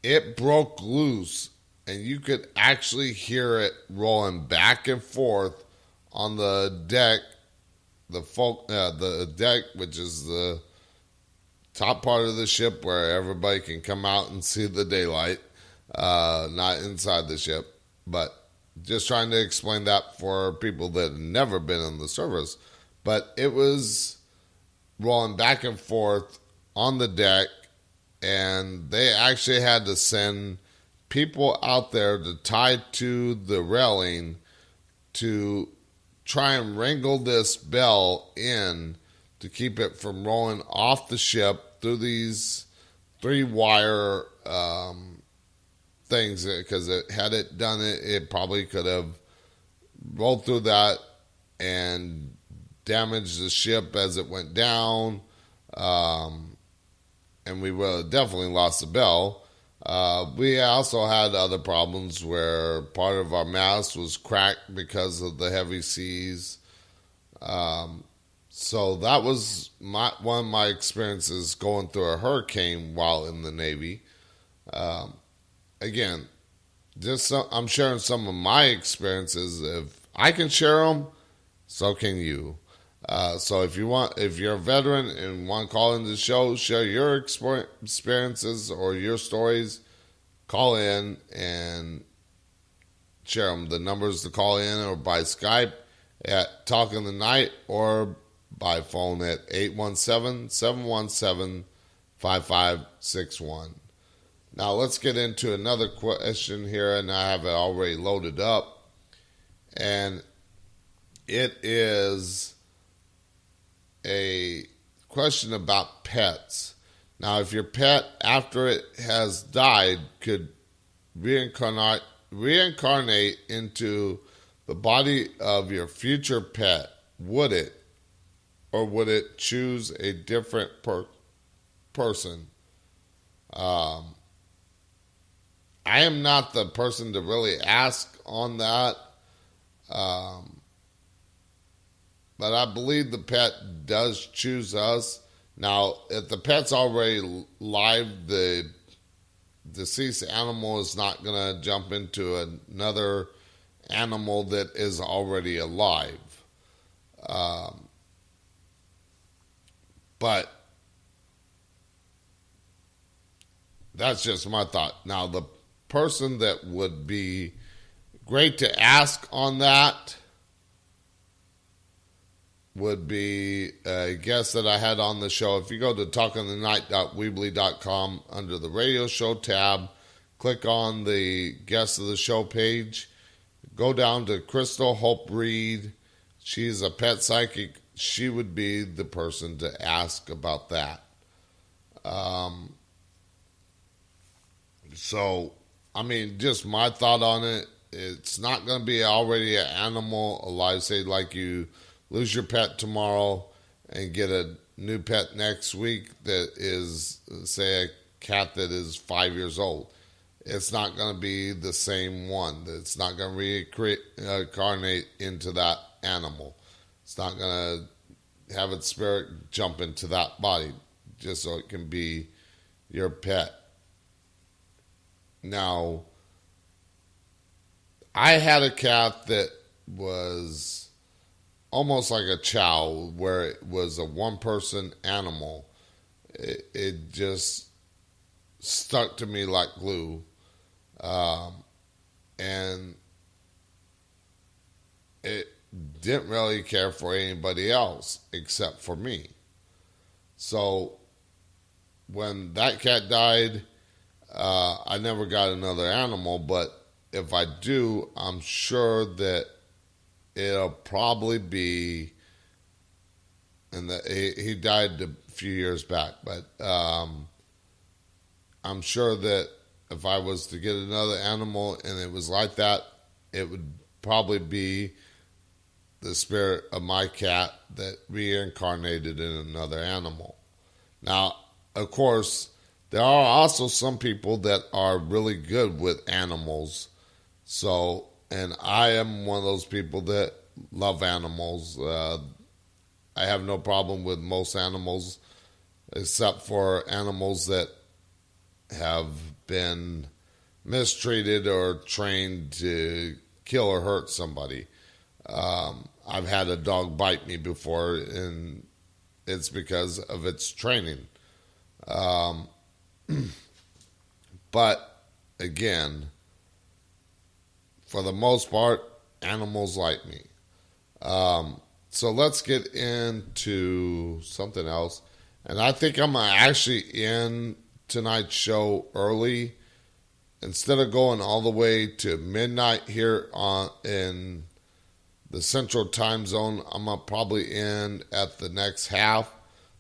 A: it broke loose, and you could actually hear it rolling back and forth on the deck, the deck, which is the top part of the ship where everybody can come out and see the daylight, not inside the ship. But just trying to explain that for people that have never been in the service. But it was rolling back and forth on the deck, and they actually had to send people out there to tie to the railing to try and wrangle this bell in to keep it from rolling off the ship through these 3-wire things, because had it done it, it probably could have rolled through that and damaged the ship as it went down, and we would have definitely lost the bell. We also had other problems where part of our mast was cracked because of the heavy seas. So that was one of my experiences going through a hurricane while in the Navy. Again, I'm sharing some of my experiences. If I can share them, so can you. So if you're a veteran and want to call into the show, share your experiences or your stories, call in and share them. The numbers to call in or by Skype at Talking the Night, or by phone at 817-717-5561. Now let's get into another question here, and I have it already loaded up. And it is a question about pets. Now, if your pet, after it has died, could reincarnate into the body of your future pet, would it? Or would it choose a different person? I am not the person to really ask on that. But I believe the pet does choose us. Now, if the pet's already live, the deceased animal is not going to jump into another animal that is already alive. But that's just my thought. Now, the person that would be great to ask on that would be a guest that I had on the show. If you go to talkingthenight.weebly.com under the radio show tab, click on the guest of the show page, go down to Crystal Hope Reed. She's a pet psychic. She would be the person to ask about that. So, I mean, just my thought on it. It's not going to be already an animal alive, say like you lose your pet tomorrow and get a new pet next week that is, say, a cat that is 5 years old. It's not going to be the same one. It's not going to reincarnate into that animal. It's not going to have its spirit jump into that body just so it can be your pet. Now, I had a cat that was almost like a chow, where it was a one-person animal. It just stuck to me like glue. And it didn't really care for anybody else except for me. So when that cat died, I never got another animal, but if I do, I'm sure that it'll probably be, and he died a few years back, but I'm sure that if I was to get another animal and it was like that, it would probably be the spirit of my cat that reincarnated in another animal. Now, of course, there are also some people that are really good with animals. So, and I am one of those people that love animals. I have no problem with most animals, except for animals that have been mistreated or trained to kill or hurt somebody. I've had a dog bite me before, and it's because of its training. But again, for the most part, animals like me. So let's get into something else. And I think I'm actually in tonight's show early. Instead of going all the way to midnight here in the Central Time Zone, I'm probably in at the next half.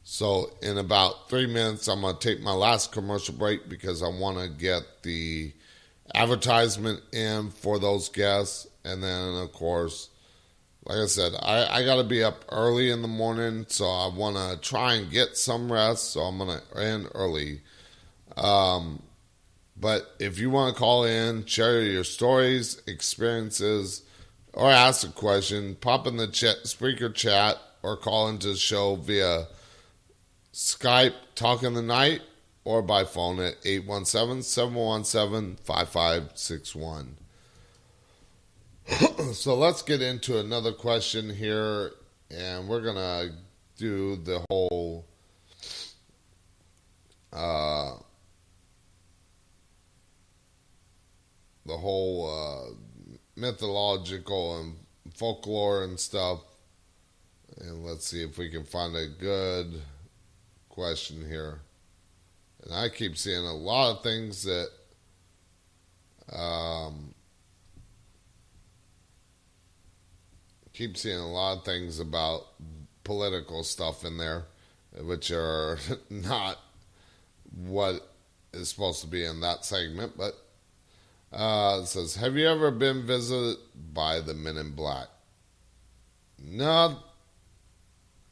A: So in about 3 minutes, I'm going to take my last commercial break because I want to get the advertisement in for those guests. And then, of course, like I said, I got to be up early in the morning, so I want to try and get some rest. So I'm going to end early. But if you want to call in, share your stories, experiences, or ask a question, pop in the speaker chat or call into the show via Skype, Talk in the Night, or by phone at 817-717-5561. So let's get into another question here, and we're going to do the whole mythological and folklore and stuff. And let's see if we can find a good question here. And I keep seeing a lot of things that about political stuff in there, which are not what is supposed to be in that segment. But it says, have you ever been visited by the Men in Black? No,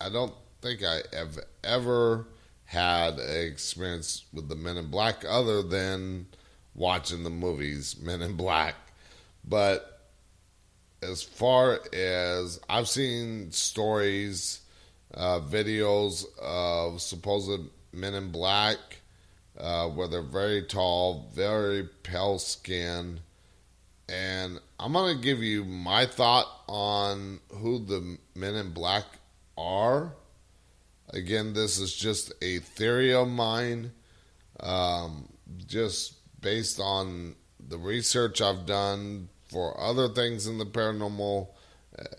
A: I don't think I have ever had an experience with the Men in Black other than watching the movies Men in Black. But as far as I've seen stories, videos of supposed Men in Black, where they're very tall, very pale skin. And I'm going to give you my thought on who the Men in Black are. Again, this is just a theory of mine, just based on the research I've done for other things in the paranormal,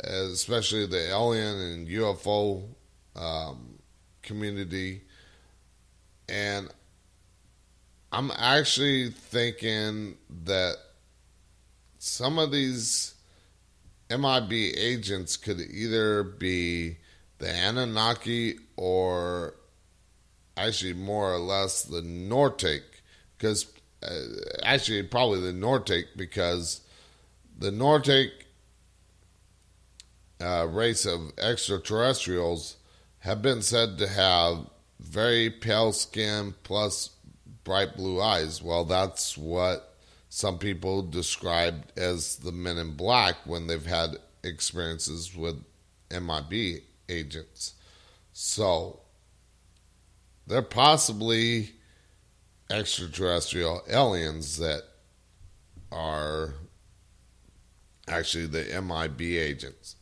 A: especially the alien and UFO community. And I'm actually thinking that some of these MIB agents could either be the Anunnaki or actually more or less the Nordic, because actually probably the Nordic, because the Nordic race of extraterrestrials have been said to have very pale skin plus bright blue eyes. Well, that's what some people described as the Men in Black when they've had experiences with MIB agents. So they're possibly extraterrestrial aliens that are actually the MIB agents.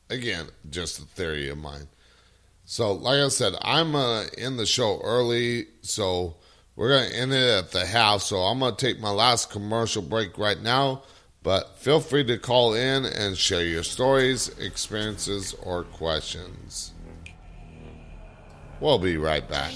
A: Again, just a theory of mine. So like I said, I'm in the show early, so we're going to end it at the half. So I'm going to take my last commercial break right now. But feel free to call in and share your stories, experiences, or questions. We'll be right back.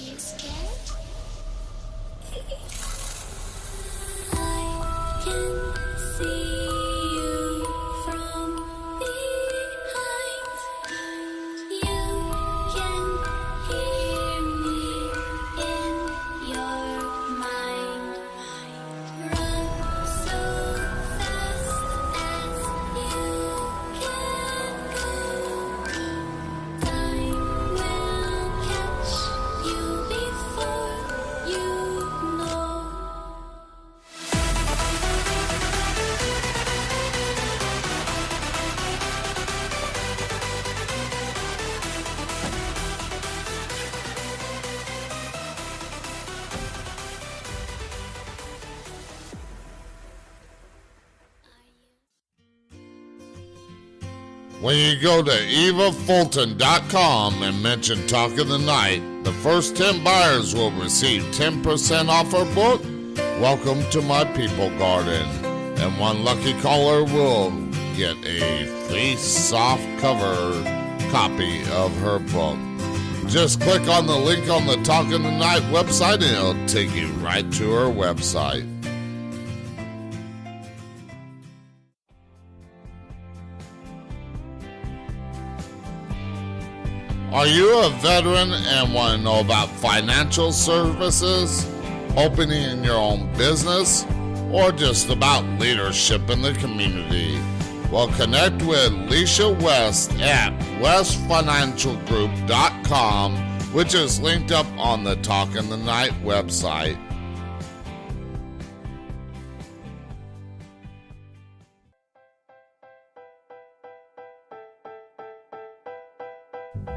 A: When you go to evafulton.com and mention Talk of the Night, the first 10 buyers will receive 10% off her book, Welcome to My People Garden. And one lucky caller will get a free soft cover copy of her book. Just click on the link on the Talk of the Night website and it'll take you right to her website. Are you a veteran and want to know about financial services, opening your own business, or just about leadership in the community? Well, connect with Leisha West at westfinancialgroup.com, which is linked up on the Talk in the Night website.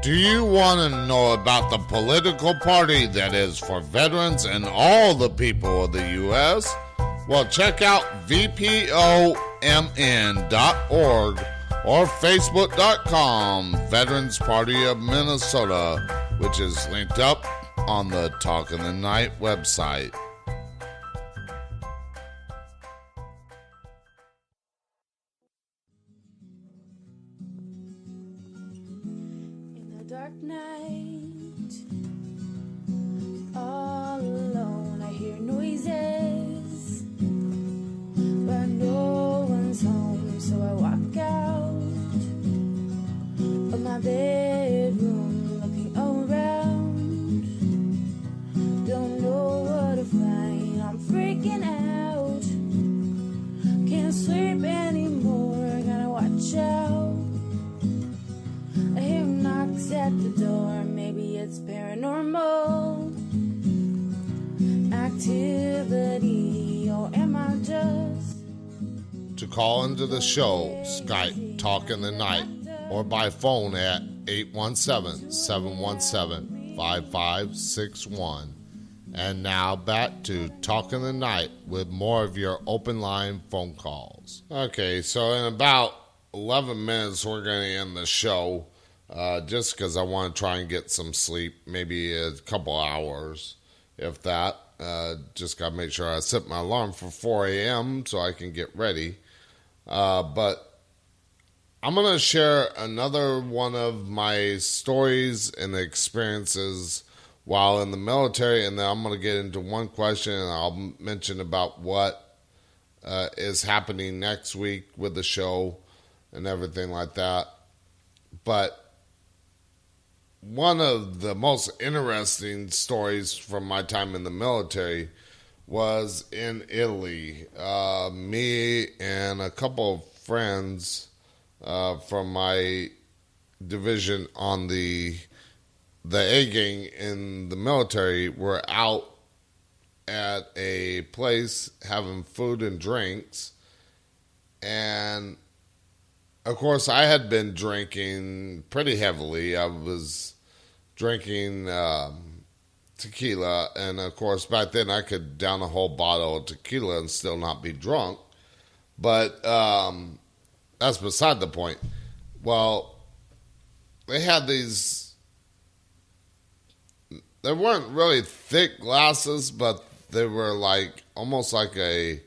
A: Do you want to know about the political party that is for veterans and all the people of the U.S.? Well, check out VPOMN.org or Facebook.com, Veterans Party of Minnesota, which is linked up on the Talk in the Night website.
D: Dark night, all alone, I hear noises, but no one's home, so I walk out of my bedroom, looking around, don't know what to find, I'm freaking out, can't sleep anymore, gotta watch out. I hear knocks at the door, maybe it's paranormal activity, or am I just...
A: To call into the show, Skype Talk in the Night, or by phone at 817-717-5561. And now back to Talk in the Night with more of your open line phone calls. Okay, so in about 11 minutes we're going to end the show. Just because I want to try and get some sleep, maybe a couple hours, if that. Just got to make sure I set my alarm for 4 a.m. so I can get ready. But I'm going to share another one of my stories and experiences while in the military, and then I'm going to get into one question, and I'll mention about what is happening next week with the show and everything like that. But one of the most interesting stories from my time in the military was in Italy. Me and a couple of friends from my division on the A gang in the military were out at a place having food and drinks, and of course I had been drinking pretty heavily. I was drinking tequila, and of course back then I could down a whole bottle of tequila and still not be drunk, but that's beside the point. Well, they had these, they weren't really thick glasses, but they were like almost like a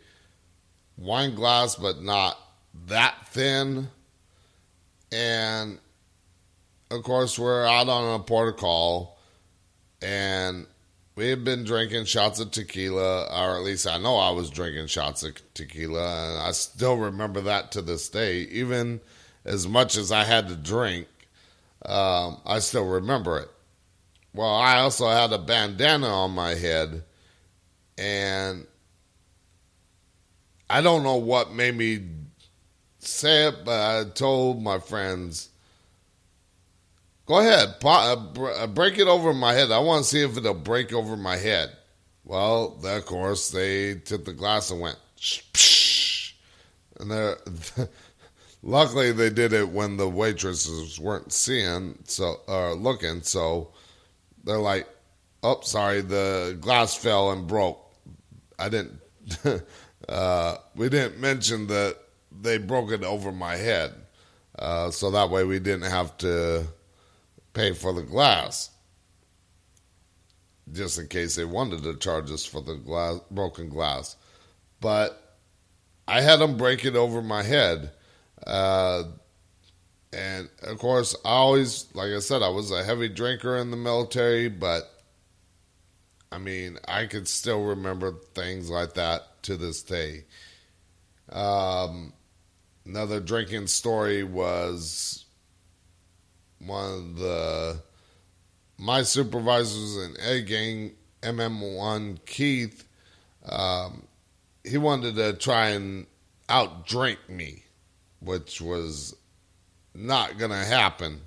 A: wine glass, but not that thin. And of course, we're out on a protocol, and we had been drinking shots of tequila, or at least I know I was drinking shots of tequila, and I still remember that to this day. Even as much as I had to drink, I still remember it. Well, I also had a bandana on my head, and I don't know what made me say it, but I told my friends, go ahead, break it over my head. I want to see if it'll break over my head. Well, of course, they took the glass and went, shh. And luckily they did it when the waitresses weren't looking, so they're like, oh, sorry, the glass fell and broke. I didn't, we didn't mention that they broke it over my head. So that way we didn't have to pay for the glass, just in case they wanted to charge us for the broken glass. But I had them break it over my head. And of course, I always, like I said, I was a heavy drinker in the military, but I mean, I could still remember things like that to this day. Another drinking story was my supervisors in A Gang, MM1 Keith. He wanted to try and outdrink me, which was not gonna happen.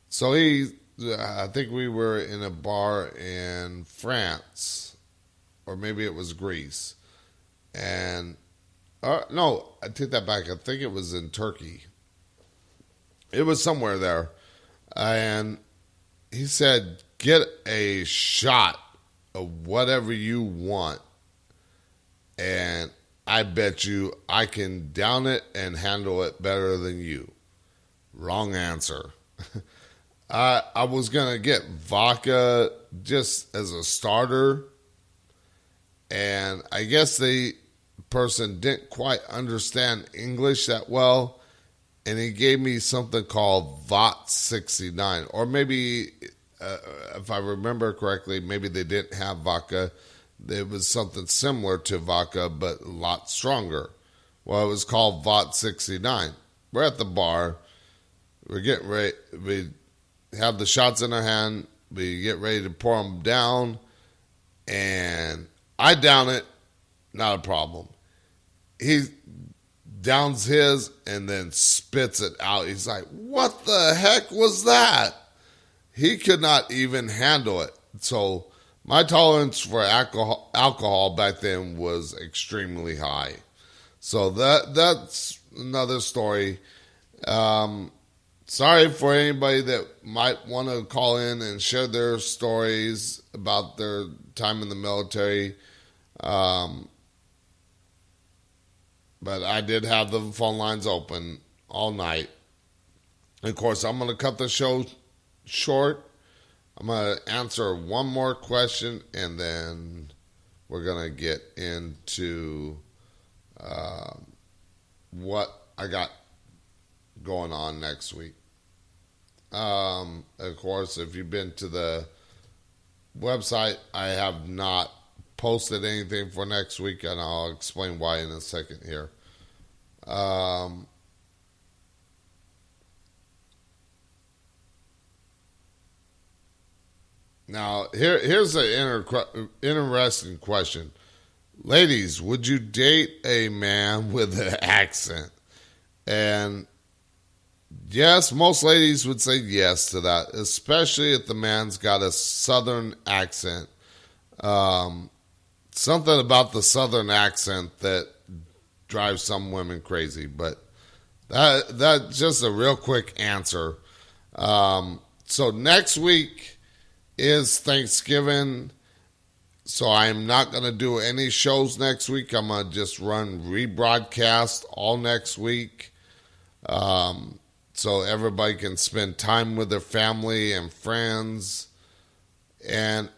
A: So I think we were in a bar in France, or maybe it was Greece, and no, I take that back. I think it was in Turkey. It was somewhere there, and he said, "Get a shot of whatever you want, and I bet you I can down it and handle it better than you." Wrong answer. I was going to get vodka just as a starter, and I guess the person didn't quite understand English that well, and he gave me something called Vat 69, or maybe, if I remember correctly, maybe they didn't have vodka. It was something similar to vodka, but a lot stronger. Well, it was called Vat 69. We're at the bar. We're getting ready. We have the shots in our hand. We get ready to pour them down. And I down it. Not a problem. He downs his and then spits it out. He's like, "What the heck was that?" He could not even handle it. So my tolerance for alcohol back then was extremely high. So that's another story. Sorry for anybody that might want to call in and share their stories about their time in the military. But I did have the phone lines open all night. And of course, I'm going to cut the show short. I'm going to answer one more question, and then we're going to get into what I got going on next week. Of course, if you've been to the website, I have not posted anything for next week, and I'll explain why in a second here. Now, here's an interesting question. Ladies, would you date a man with an accent? And yes, most ladies would say yes to that, especially if the man's got a southern accent. Something about the southern accent that drives some women crazy, but that's just a real quick answer. So next week is Thanksgiving, so I'm not going to do any shows next week. I'm going to just run rebroadcast all next week, so everybody can spend time with their family and friends. And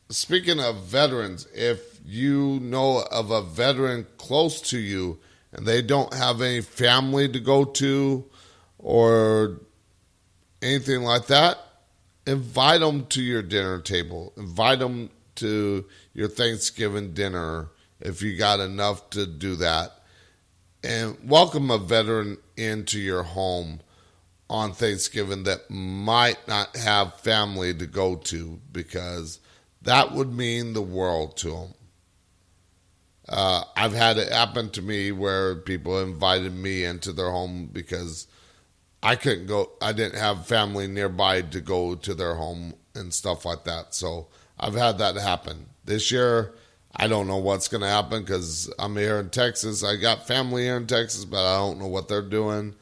A: speaking of veterans, if you know of a veteran close to you and they don't have any family to go to or anything like that, invite them to your dinner table. Invite them to your Thanksgiving dinner if you got enough to do that. And welcome a veteran into your home on Thanksgiving that might not have family to go to, because that would mean the world to them. I've had it happen to me where people invited me into their home because I couldn't go. I didn't have family nearby to go to their home and stuff like that. So I've had that happen. This year, I don't know what's going to happen because I'm here in Texas. I got family here in Texas, but I don't know what they're doing.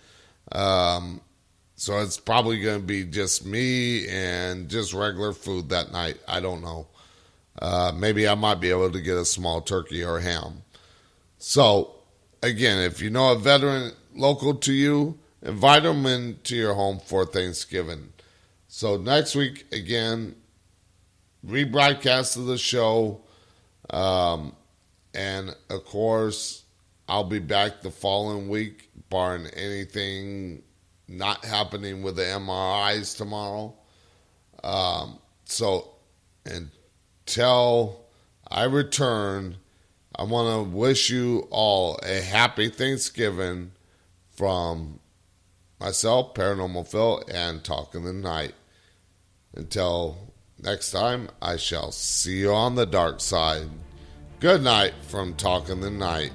A: So it's probably going to be just me and just regular food that night. I don't know. Maybe I might be able to get a small turkey or ham. So, again, if you know a veteran local to you, invite them into your home for Thanksgiving. So next week, again, rebroadcast of the show. And, of course, I'll be back the following week, barring anything not happening with the MRIs tomorrow. So until I return, I want to wish you all a happy Thanksgiving from myself, Paranormal Phil, and Talk in the Night. Until next time, I shall see you on the dark side. Good night from Talk in the Night.